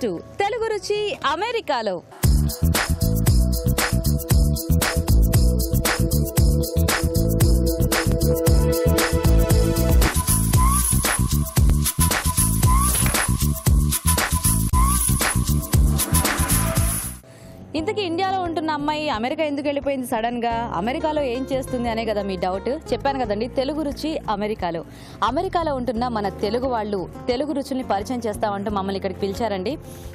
To Telugu రుచి అమెరికాలో. ఇంతకీ ఇండియాలో ఉంటున్న అమ్మాయి అమెరికా ఎందుకు వెళ్ళిపోయింది సడన్ గా, అమెరికాలో ఏం చేస్తుంది అనే కదా మీ డౌట్. చెప్పాను కదండి, తెలుగు రుచి అమెరికాలో. అమెరికాలో ఉంటున్న మన తెలుగు వాళ్ళు తెలుగు రుచుల్ని పరిచయం చేస్తామంటూ మమ్మల్ని ఇక్కడికి పిలిచారండి.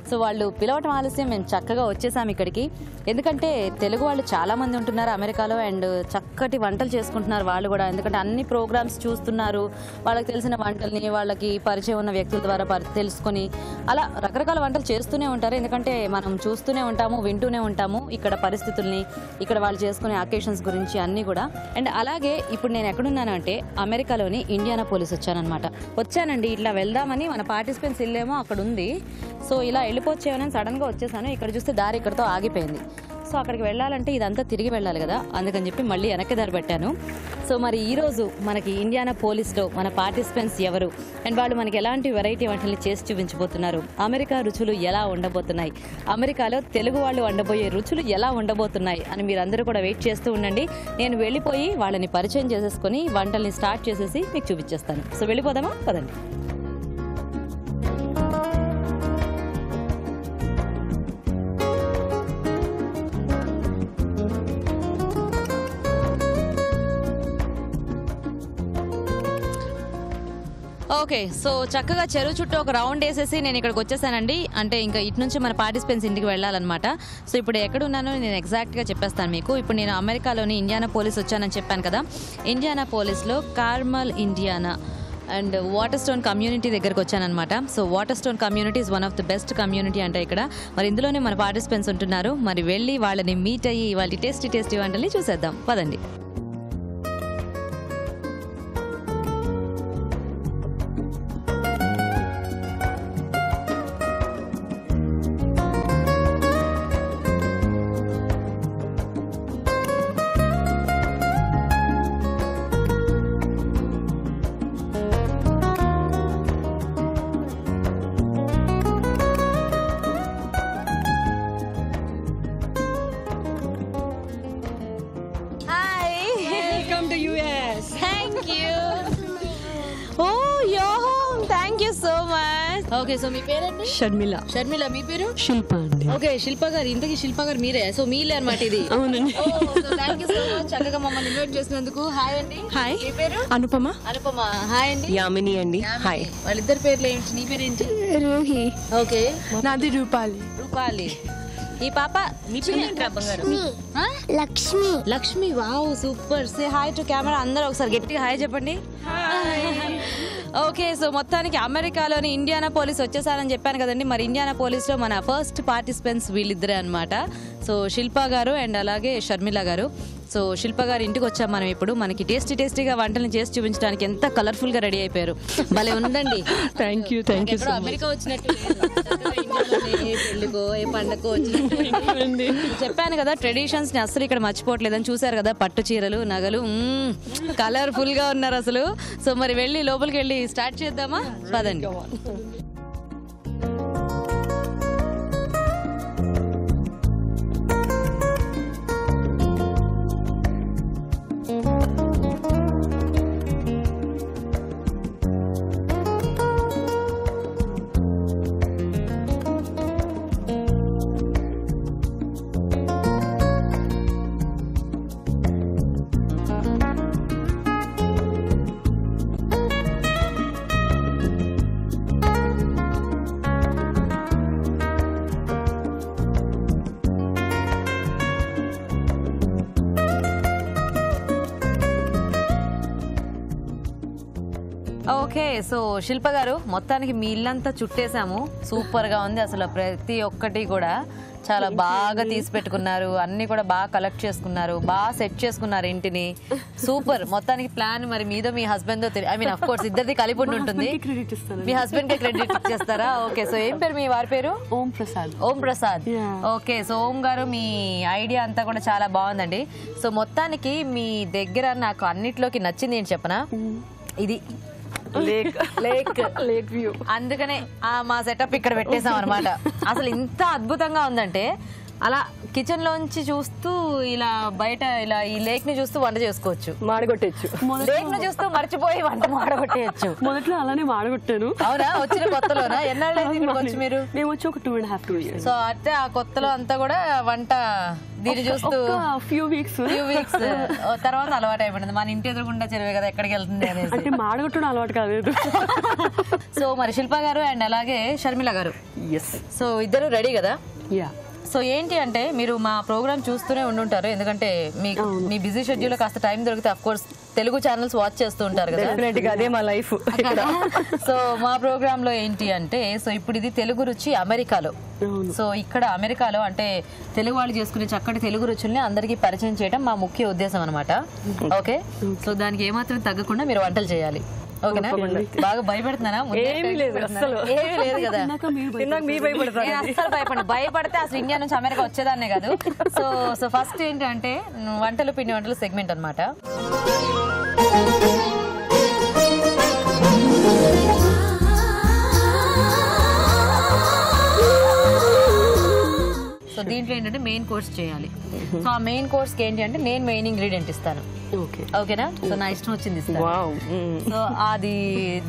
సో వాళ్ళు పిలవటం ఆలస్యం, మేము చక్కగా వచ్చేసాం ఇక్కడికి. ఎందుకంటే తెలుగు వాళ్ళు చాలా మంది ఉంటున్నారు అమెరికాలో అండ్ చక్కటి వంటలు చేసుకుంటున్నారు వాళ్ళు కూడా. ఎందుకంటే అన్ని ప్రోగ్రామ్స్ చూస్తున్నారు, వాళ్ళకి తెలిసిన వంటల్ని వాళ్ళకి పరిచయం ఉన్న వ్యక్తుల ద్వారా తెలుసుకొని అలా రకరకాల వంటలు చేస్తూనే ఉంటారు. ఎందుకంటే మనం చూస్తూనే ఉంటాము, వింటూనే ఉంటాము ఇక్కడ పరిస్థితుల్ని, ఇక్కడ వాళ్ళు చేసుకునే అకేషన్స్ గురించి అన్నీ కూడా. అండ్ అలాగే ఇప్పుడు నేను ఎక్కడున్నాను అంటే అమెరికాలోని ఇండియానాపోలిస్ వచ్చానండి. ఇట్లా వెళ్దామని మన పార్టిసిపెంట్స్ ఇల్లేమో అక్కడ ఉంది. సో ఇలా వెళ్ళిపోవచ్చేమని సడన్గా వచ్చేసాను. ఇక్కడ చూస్తే దారి ఇక్కడతో ఆగిపోయింది. సో అక్కడికి వెళ్ళాలంటే ఇదంతా తిరిగి వెళ్ళాలి కదా, అందుకని చెప్పి మళ్ళీ వెనక్కి దారి పెట్టాను. సో మరి ఈరోజు మనకి ఇండియానాపోలిస్లో మన పార్టిసిపెంట్స్ ఎవరు అండ్ వాళ్ళు మనకి ఎలాంటి వెరైటీ వంటల్ని చేసి చూపించబోతున్నారు, అమెరికా రుచులు ఎలా ఉండబోతున్నాయి, అమెరికాలో తెలుగు వాళ్ళు వండబోయే రుచులు ఎలా ఉండబోతున్నాయి అని మీరందరూ కూడా వెయిట్ చేస్తూ ఉండండి. నేను వెళ్ళిపోయి వాళ్ళని పరిచయం చేసేసుకొని వంటల్ని స్టార్ట్ చేసేసి మీకు చూపించేస్తాను. సో వెళ్ళిపోదామా, పదండి. ఓకే, సో చక్కగా చెరువు చుట్టూ ఒక రౌండ్ వేసేసి నేను ఇక్కడికి వచ్చేసానండి. అంటే ఇంకా ఇటు నుంచి మన పార్టిసిపెంట్స్ ఇంటికి వెళ్ళాలన్నమాట. సో ఇప్పుడు ఎక్కడ ఉన్నానో నేను ఎగ్జాక్ట్గా చెప్పేస్తాను మీకు. ఇప్పుడు నేను అమెరికాలోని ఇండియానాపోలిస్ వచ్చానని చెప్పాను కదా. ఇండియానాపోలిస్లో Carmel Indiana and Water Stone community దగ్గరకు వచ్చానమాట. So Water Stone community is one of the best community అంటే ఇక్కడ. మరి ఇందులోనే మన పార్టిసిపెంట్స్ ఉంటున్నారు. మరి వెళ్ళి వాళ్ళని మీట్ అయ్యి వాళ్ళ టేస్టీ వంటల్ని చూసేద్దాం, పదండి. ఓకే, సో మీ పేరండి? షర్మిల. షర్మిల, మీ పేరు? శిల్ప అండి. ఓకే, శిల్ప గారు. ఇంతకీ శిల్ప గారు మీరే? సో మీలే అనమాట ఇది. అవునండి. థ్యాంక్ యూ సో మచ్ చక్కగా మమ్మల్ని ఇన్వైట్ చేసినందుకు. హాయ్ అండి. హాయ్. మీ పేరు? అనుపమ. అనుపమ. హాయ్ అండి. యామిని అండి. హాయ్. వాళ్ళిద్దరు పేర్లు ఏంటి? నీ పేరేంటి? రూహి. ఓకే. నాది రూపాలి. రూపాలి. ఈ పాప Lakshmi. Lakshmi. Wow, super. Say hi to camera. అందరూ ఒకసారి గట్టిగా హాయ్ చెప్పండి. ఓకే, సో మొత్తానికి అమెరికాలోని ఇండియానాపోలిస్ వచ్చేసారని చెప్పాను కదండి. మరి ఇండియానాపోలిస్లో మన ఫస్ట్ పార్టిసిపెంట్స్ వీళ్ళిద్దరే అనమాట. సో శిల్ప గారు అండ్ అలాగే షర్మిల గారు. సో శిల్ప గారు ఇంటికి వచ్చాం మనం ఇప్పుడు. మనకి టేస్టీగా వంటలను చేసి చూపించడానికి ఎంత కలర్ఫుల్ గా రెడీ అయిపోయారు, భలే ఉందండి. Thank you. అమెరికా వచ్చినట్టు పెళ్లికో ఏ పండగకో వచ్చినట్టు. చెప్పాను కదా, ట్రెడిషన్స్ ని అసలు ఇక్కడ మర్చిపోవట్లేదని. చూసారు కదా, పట్టు చీరలు, నగలు, కలర్ఫుల్ గా ఉన్నారు అసలు. సో మరి వెళ్ళి లోపలికి వెళ్ళి స్టార్ట్ చేద్దామా, పదండి. ఓకే, సో శిల్ప గారు మొత్తానికి మీ ఇల్లంతా చుట్టేసాము. సూపర్ గా ఉంది అసలు. ప్రతి ఒక్కటి కూడా చాలా బాగా తీసి పెట్టుకున్నారు, అన్ని కూడా బాగా కలెక్ట్ చేసుకున్నారు, బాగా సెట్ చేసుకున్నారు ఇంటిని. సూపర్. మొత్తానికి ప్లాన్ మరి మీదో మీ హస్బెండ్ దో, ఐ మీన్ ఆఫ్ కోర్స్ ఇద్దరిది కలిపి ఉంటుంది. మీ హస్బెండ్ కి క్రెడిట్ ఇచ్చేస్తారా? ఓకే, సో ఏం పేరు మీ వారి పేరు? ఓం ప్రసాద్. ఓం ప్రసాద్. ఓకే, సో ఓం గారు మీ ఐడియా అంతా కూడా చాలా బాగుందండి. సో మొత్తానికి మీ దగ్గర నాకు అన్నిట్లోకి నచ్చింది ఏంటి చెప్పనా, ఇది లేక్ వ్యూ. అందుకనే మా సెటప్ ఇక్కడ పెట్టేసాం అనమాట. అసలు ఇంత అద్భుతంగా ఉందంటే అలా కిచెన్ లోంచి చూస్తూ ఇలా బయట ఇలా ఈ లేక్ ని చూస్తూ వంట చేసుకోవచ్చు, మాడగొట్టేయచ్చు. లేక్ ని చూస్తూ మర్చిపోయి వంట మాడగొట్టేయచ్చు. మొదట్లో అలానే మాడగొట్టాను. అవునా? వచ్చిన కొత్తలోనా? ఎన్నాళ్ళు వచ్చి మీరు? మేము వచ్చి ఒక 2.5 years. సో అంటే ఆ కొత్తలో అంతా కూడా వంట దీన్ని చూస్తూ ఫ్యూ వీక్స్ తర్వాత అలవాటు అయిపోయింది. మన ఇంటి ఎదురుగుండా చెరువే కదా, ఎక్కడికి వెళ్తుంది అనేది. అంటే మాడగొట్టడం అలవాటు కాలేదు. సో మరి శిల్ప గారు అండ్ అలాగే షర్మిల గారు, సో ఇద్దరు రెడీ కదా? యా. సో ఏంటి అంటే మీరు మా ప్రోగ్రామ్ చూస్తూనే ఉండుంటారు, ఎందుకంటే మీ బిజీ షెడ్యూల్ కాస్త టైం దొరికితే of course Telugu channels watch చేస్తూ ఉంటారు కదా. అదే మా లైఫ్. సో మా ప్రోగ్రామ్ లో ఏంటి అంటే, సో ఇప్పుడు ఇది తెలుగు రుచి అమెరికాలో. సో ఇక్కడ అమెరికాలో అంటే తెలుగు వాళ్ళు చేసుకునే చక్కటి తెలుగు రుచుల్ని అందరికీ పరిచయం చేయడం మా ముఖ్య ఉద్దేశం అనమాట. ఓకే, సో దానికి ఏమాత్రం తగ్గకుండా మీరు వంటలు చేయాలి. ఓకేనా? బాగా భయపడుతున్నానా? ఏమీ లేదు కదా. అస్సలు భయపడితే అసలు ఇండియా నుంచి అమెరికా వచ్చేదాన్నే కాదు. సో ఫస్ట్ ఏంటంటే వంటలు పిండి వంటలు సెగ్మెంట్ అనమాట. సో దీంట్లో ఏంటంటే మెయిన్ కోర్స్ చేయాలి. సో ఆ మెయిన్ కోర్స్ కి ఏంటి అంటే నేను మెయిన్ ఇంగ్రీడియంట్ ఇస్తాను. ఓకేనా? సో నా ఇష్టం వచ్చింది ఇస్తాను. సో అది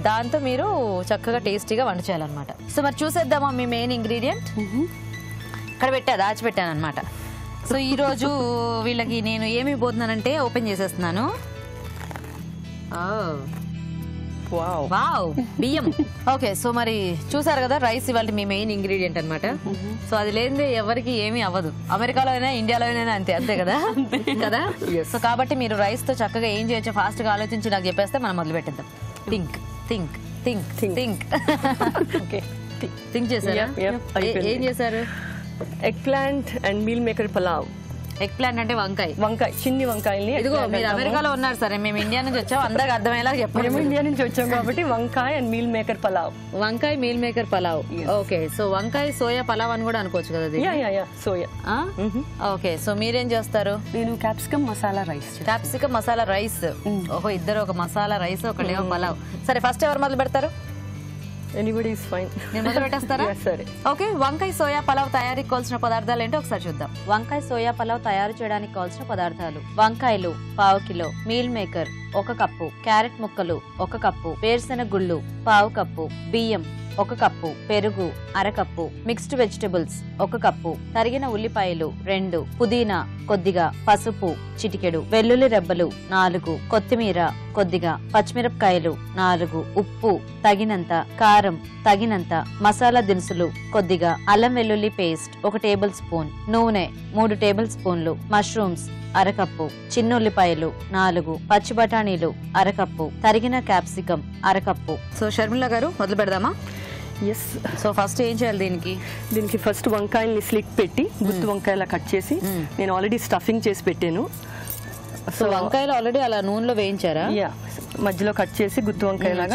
దాంతో మీరు చక్కగా టేస్టీగా వంట చేయాలన్నమాట. సో మరి చూసేద్దామా మీ మెయిన్ ఇంగ్రీడియంట్? ఇక్కడ దాచిపెట్టాను అనమాట. సో ఈ రోజు వీళ్ళకి నేను ఏమి పోతున్నానంటే ఓపెన్ చేసేస్తున్నాను. వావ్, బియ్యం. ఓకే, సో మరి చూసారు కదా, రైస్ ఇవాళ మీ మెయిన్ ఇంగ్రీడియంట్ అనమాట. సో అది లేనిదే ఎవరికి ఏమీ అవ్వదు. అమెరికాలో అయినా ఇండియాలో అయినా అంతే కదా. కదా. సో కాబట్టి మీరు రైస్ తో చక్కగా ఏం చేయొచ్చో ఫాస్ట్ గా ఆలోచించి నాకు చెప్పేస్తే మనం మొదలు పెట్టేద్దాం. థింక్ చేశారా? ఏం చేశారు? Egg plant and meal maker pulao. Egg plant అంటే వంకాయ, చిన్ని వంకాయల్ని. ఇదిగో మీరు అమెరికాలో ఉన్నారు సరే, మేము ఇండియా నుంచి వచ్చాం, అందరికి అర్థమయ్యేలా చెప్పండి. మేము ఇండియా నుంచి వచ్చాం కాబట్టి వంకాయ అండ్ మీల్ మేకర్ పలావ్. వంకాయ meal maker pulao. Okay, so వంకాయ సోయా పలావ్ అని కూడా అనుకోవచ్చు కదా. సోయా. ఓకే, సో మీరేం చేస్తారు? నేను క్యాప్సికమ్ మసాలా రైస్. ఓహో, ఇద్దరు ఒక మసాలా రైస్, ఒకటేమో పలావ్. సరే, ఫస్ట్ ఎవరు మొదలు పెడతారు? Anybody is fine. నేను మొదలు పెట్టేస్తారా? సరే. ఓకే, వంకాయ సోయా పలావ్ తయారీకి కావాల్సిన పదార్థాలు ఏంటో ఒకసారి చూద్దాం. వంకాయ సోయా పలావ్ తయారు చేయడానికి కావాల్సిన పదార్థాలు: వంకాయలు 1/2 kilo, meal maker 1 cup, carrot ముక్కలు 1 కప్పు, వేరుశెనగ గుళ్ళు 1/2 కప్పు, బియ్యం 1 కప్పు, పెరుగు 1/2 కప్పు, మిక్స్డ్ వెజిటబుల్స్ 1 కప్పు, తరిగిన ఉల్లిపాయలు 2, పుదీనా కొద్దిగా, పసుపు చిటికెడు, వెల్లుల్లి రెబ్బలు 4, కొత్తిమీర కొద్దిగా, పచ్చిమిరపకాయలు 4, ఉప్పు తగినంత, కారం తగినంత, మసాలా దినుసులు కొద్దిగా, అల్లం వెల్లుల్లి పేస్ట్ 1 టేబుల్ స్పూన్, నూనె 3 టేబుల్ స్పూన్లు, మష్రూమ్స్ 1/2 కప్పు, చిన్న ఉల్లిపాయలు 4, పచ్చి బఠానీలు 1/2 కప్పు, తరిగిన క్యాప్సికం 1/2 కప్పు. సో షర్మిల గారు మొదలు పెడదామా? ఎస్. సో ఫస్ట్ ఏం చేయాలి దీనికి ఫస్ట్ వంకాయల్ని స్లిక్ పెట్టి గుత్తి వంకాయలా కట్ చేసి నేను ఆల్రెడీ స్టఫింగ్ చేసి పెట్టాను. సో వంకాయలు ఆల్రెడీ అలా నూనెలో వేయించారా? మధ్యలో కట్ చేసి గుత్తి వంకాయలాగా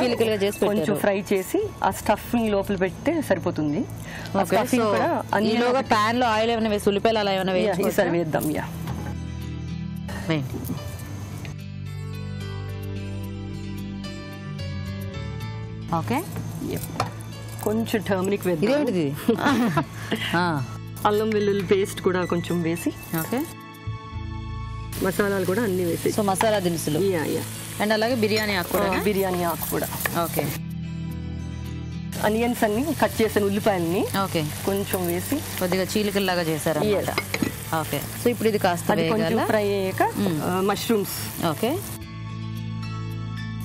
కొంచెం ఫ్రై చేసి ఆ స్టఫింగ్ లోపల పెడితే సరిపోతుంది. ప్యాన్ లో ఆయిల్ ఏమైనా వేసి ఉల్లిపాయలు అలా ఏమైనా వేద్దాం. ఓకే, కొంచెం టర్మరిక్ వేద్దాం. అల్లం వెల్లుల్లి పేస్ట్ కూడా కొంచెం వేసి, ఓకే, మసాలాలు కూడా అన్ని వేసి, సో మసాలా దినుసులు అండ్ అలాగే బిర్యానీ ఆకు కూడా. ఓకే, ఆనియన్స్ అన్ని కట్ చేసిన ఉల్లిపాయల్ని ఓకే కొంచెం వేసి కొద్దిగా చీలికల్లాగా చేశారు. ఓకే, సో ఇప్పుడు ఇది కాస్త ఫ్రై అయ్యాక మష్రూమ్స్. ఓకే,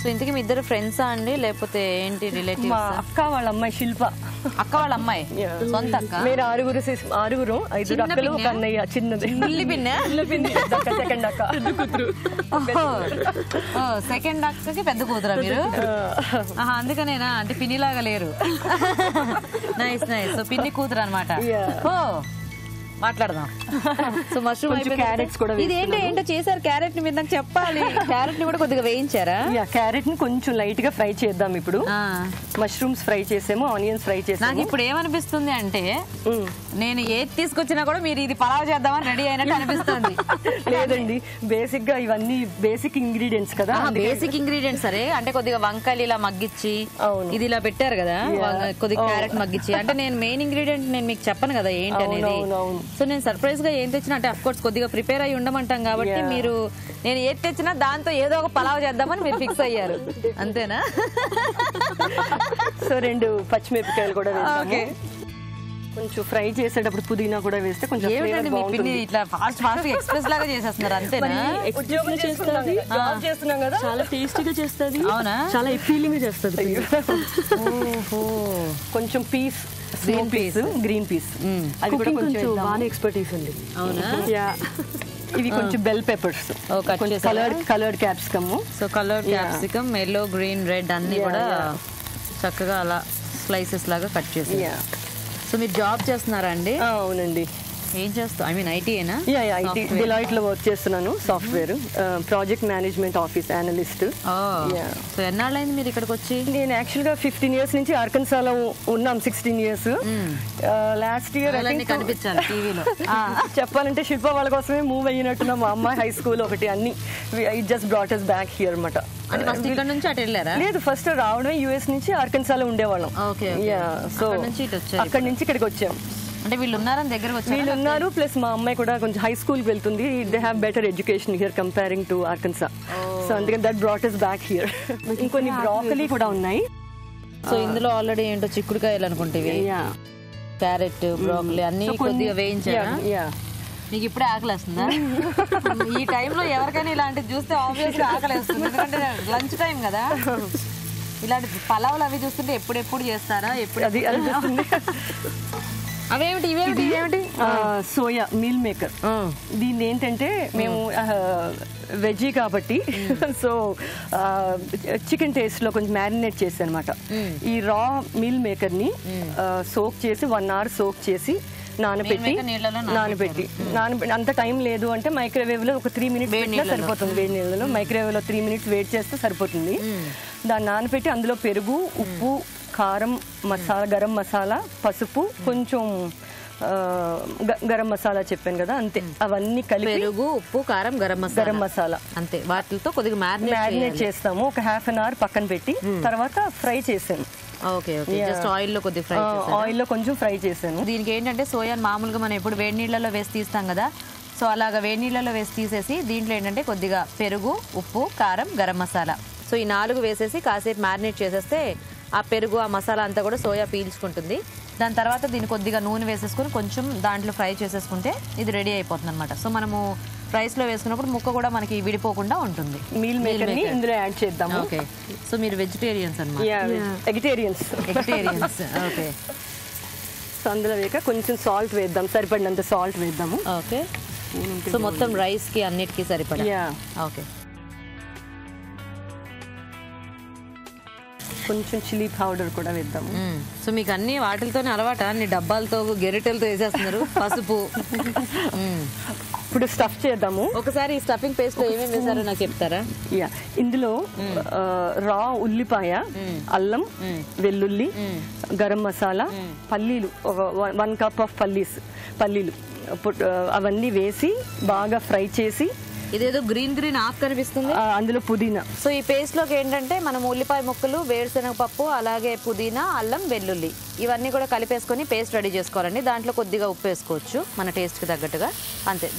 సో ఇంతకీ మీ ఇద్దరు ఫ్రెండ్సా అండి లేకపోతే ఏంటి రిలేటివ్స్? అక్క వాళ్ళ అమ్మాయి శిల్ప. అక్క వాళ్ళ అమ్మాయి సొంత అక్క? మీరు 6 5 అక్కలు, ఒక అన్నయ్య చిన్నది. సెకండ్ అక్క, సెకండ్ అక్కకి పెద్ద కూతురా మీరు? అందుకనేనా అంటే పిన్నిలాగా లేరు. నైస్. సో పిన్ని కూతురు అనమాట. మాట్లాడదాం. సో మష్రూమ్, క్యారెట్స్ కూడా. ఇది ఏంటో చేశారు క్యారెట్ ని, మీరు నాకు చెప్పాలి. క్యారెట్ ని కూడా కొద్దిగా వేయించారా? క్యారెట్ ని కొంచెం లైట్ గా ఫ్రై చేద్దాం ఇప్పుడు. మష్రూమ్స్ ఫ్రై చేసాము, ఆనియన్స్ ఫ్రై చేసాము. నాకు ఇప్పుడు ఏమనిపిస్తుంది అంటే నేను ఏది తీసుకొచ్చినా కూడా మీరు ఇది పలావ్ చేద్దామని రెడీ అయినట్టు అనిపిస్తుంది. లేదండి, బేసిక్ గా ఇవన్నీ బేసిక్ ఇంగ్రీడియంట్స్ కదా. బేసిక్ ఇంగ్రీడియంట్స్ సరే, అంటే కొద్దిగా వంకాయలు ఇలా మగ్గిచ్చి ఇది ఇలా పెట్టారు కదా, కొద్దిగా క్యారెట్ మగ్గిచ్చి, అంటే నేను మెయిన్ ఇంగ్రీడియంట్ నేను మీకు చెప్పను కదా ఏంటి అనేది. సో నేను సర్ప్రైజ్ గా ఏం తెచ్చినా, అంటే అఫ్ కోర్స్ కొద్దిగా ప్రిపేర్ అయ్యి ఉండమంటాం కాబట్టి మీరు నేను ఏది తెచ్చినా దాంతో ఏదో ఒక పలావ్ చేద్దామని మీరు ఫిక్స్ అయ్యారు అంతేనా? సో 2 పచ్చిమిరపకాయలు కూడా వేస్తాము. కొంచెం ఫ్రై చేసేటప్పుడు పుదీనా కూడా వేస్తే కొంచెం ఫ్లేవర్ బాగుంటుంది. ఇట్లా ఫాస్ట్ ఫాస్ట్ ఎక్స్ప్రెస్ లాగా చేసేస్తున్నారు అంతేనా? ఉద్యోగం చేస్తుంది, జాబ్ చేస్తున్నాం కదా, చాలా టేస్టీగా చేస్తుంది. అవునా? చాలా ఫీలింగ్ చేస్తుంది. కొంచెం పీస్, గ్రీన్ పీస్ అది కూడా కొంచెం బాగా ఎక్స్పర్టీస్ ఉంది. అవునా? ఇవి కొంచెం bell peppers, coloured capsicum. So coloured capsicum, yellow, green, red అన్ని కూడా చక్కగా అలా స్లైసెస్ లాగా కట్ చేసి. సో మీరు జాబ్ చేస్తున్నారా అండి? అవునండి. ఏం చేస్తావు? ఐ మీన్ ఐటీయేనా? ఐటీ, డిలాయిట్ లో వర్క్ చేస్తున్నాను. Software project management office analyst. So ఎన్నాళ్ళైంది మీరు ఇక్కడికి వచ్చి? నేను యాక్చువల్ గా 15 years నుంచి ఆర్కన్సాలో ఉన్నాం. 16 years. లాస్ట్ ఇయర్ కనిపించాలి టీవీలో. చెప్పాలంటే శిల్ప వాళ్ళ కోసమే మూవ్ అయినట్టున్నా. మా అమ్మాయి హై స్కూల్ ఒకటి, అన్ని it just brought us back here అన్నమాట. అంటే ఫస్ట్ ఇక్కడ నుంచి అటు వెళ్ళారా? లేదు, ఫస్ట్ రావడమే యుఎస్ నుంచి ఆర్కన్సాలో ఉండేవాళ్ళం. సో అక్కడ నుంచి ఇక్కడికి వచ్చాం. అంటే వీళ్ళు ఉన్నారని దగ్గరకు వచ్చారు? వీళ్ళు ఉన్నారు, ప్లస్ మా అమ్మాయి కూడా కొంచెం హై స్కూల్కి వెళ్తుంది. They have better education here comparing to Arkansas. So అందుకని that brought us back here. ఇంకొన్ని బ్రాకలీ కూడా ఉన్నాయి. సో ఇందులో ఆల్రెడీ ఏంటో చిక్కుడుకాయలు అనుకుంటేవి, క్యారెట్, బ్రాకలీ అన్ని కొద్దిగా వేయించారా? మీకు ఇప్పుడే ఆకలేస్తుందా? ఈ టైంలో ఎవరికైనా ఇలాంటివి చూస్తే ఆబ్వియస్గా ఆకలేస్తుంది, ఎందుకంటే లంచ్ టైం కదా. ఇలాంటి పలావులు అవి చూస్తుంటే ఎప్పుడెప్పుడు చేస్తారా? ఎప్పుడు అది అనిపిస్తుంది. అవేమిటి ఇవేమిటి? Soya meal maker. దీన్ని ఏంటంటే మేము వెజ్జీ కాబట్టి సో చికెన్ టేస్ట్ లో కొంచెం మ్యారినేట్ చేసి అనమాట. ఈ రా మీల్ మేకర్ ని సోక్ చేసి 1 hour సోక్ చేసి నానబెట్టి అంత టైం లేదు అంటే మైక్రోవేవ్ లో ఒక 3 minutes పెట్టినా సరిపోతుంది. వేడి నీళ్ళలో మైక్రోవేవ్ లో 3 minutes వేడి చేస్తే సరిపోతుంది. దాన్ని నానబెట్టి అందులో పెరుగు, ఉప్పు, కారం, మసాలా, గరం మసాలా, పసుపు, కొంచెం గరం మసాలా చెప్పాను కదా, అంతే. అవన్నీ కలిపి పెరుగు, ఉప్పు, కారం, గరం మసాలా అంతే, వాటితో కొద్దిగా మ్యారినేట్ చేస్తాము. ఒక 1/2 hour పక్కన పెట్టి తర్వాత ఫ్రై చేసాను. జస్ట్ ఆయిల్లో కొద్దిగా ఫ్రై చేసాను. ఆయిల్లో కొంచెం ఫ్రై చేశాను. దీనికి ఏంటంటే సోయా మామూలుగా మనం ఎప్పుడు వేడి నీళ్ళలో వేసి తీస్తాం కదా, సో అలాగా వేడి నీళ్ళలో వేసి తీసేసి దీంట్లో ఏంటంటే కొద్దిగా పెరుగు, ఉప్పు, కారం, గరం మసాలా, సో ఈ 4 వేసేసి కాసేపు మ్యారినేట్ చేసేస్తే ఆ పెరుగు, ఆ మసాలా అంతా కూడా సోయా పీల్చుకుంటుంది. దాని తర్వాత దీన్ని కొద్దిగా నూనె వేసేసుకొని కొంచెం దాంట్లో ఫ్రై చేసేసుకుంటే ఇది రెడీ అయిపోతుంది అనమాట. సో మనము రైస్ లో వేసుకున్నప్పుడు ముక్క కూడా మనకి విడిపోకుండా ఉంటుంది. మీల్ మేకర్ ని ఇందులో యాడ్ చేద్దాం. ఓకే, సో మీరు వెజిటేరియన్స్ అన్నమాట? ఎగిటేరియన్స్. ఓకే, సో అందులో వేక కొంచెం సాల్ట్ వేద్దాం, సరిపడినంత సాల్ట్ వేద్దాము. ఓకే, సో మొత్తం రైస్ కి అన్నిటికీ సరిపడా. ఓకే, కొంచెం చిల్లీ పౌడర్ కూడా వేద్దాము. సో మీకు అన్ని వాటితోనే అలవాట? అన్ని డబ్బాలతో గెరిటెలతో వేసేస్తున్నారు. పసుపు. ఇప్పుడు స్టఫ్ చేద్దాము. ఒకసారి ఈ స్టఫింగ్ పేస్ట్ లో ఏమేమి వేసారో నాకు చెప్తారా? ఇందులో రా ఉల్లిపాయ, అల్లం, వెల్లుల్లి, గరం మసాలా, పల్లీలు, 1 cup ఆఫ్ పల్లీలు అవన్నీ వేసి బాగా ఫ్రై చేసి, ఇదేదో గ్రీన్ ఆకు కనిపిస్తుంది, అందులో పుదీనా. సో ఈ పేస్ట్ లోకి ఏంటంటే మనం ఉల్లిపాయ ముక్కలు, వేరుశనగ పప్పు, అలాగే పుదీనా, అల్లం, వెల్లుల్లి ఇవన్నీ కూడా కలిపేసుకొని పేస్ట్ రెడీ చేసుకోవాలండి. దాంట్లో కొద్దిగా ఉప్పు వేసుకోవచ్చు మన టేస్ట్కి తగ్గట్టుగా, అంతే.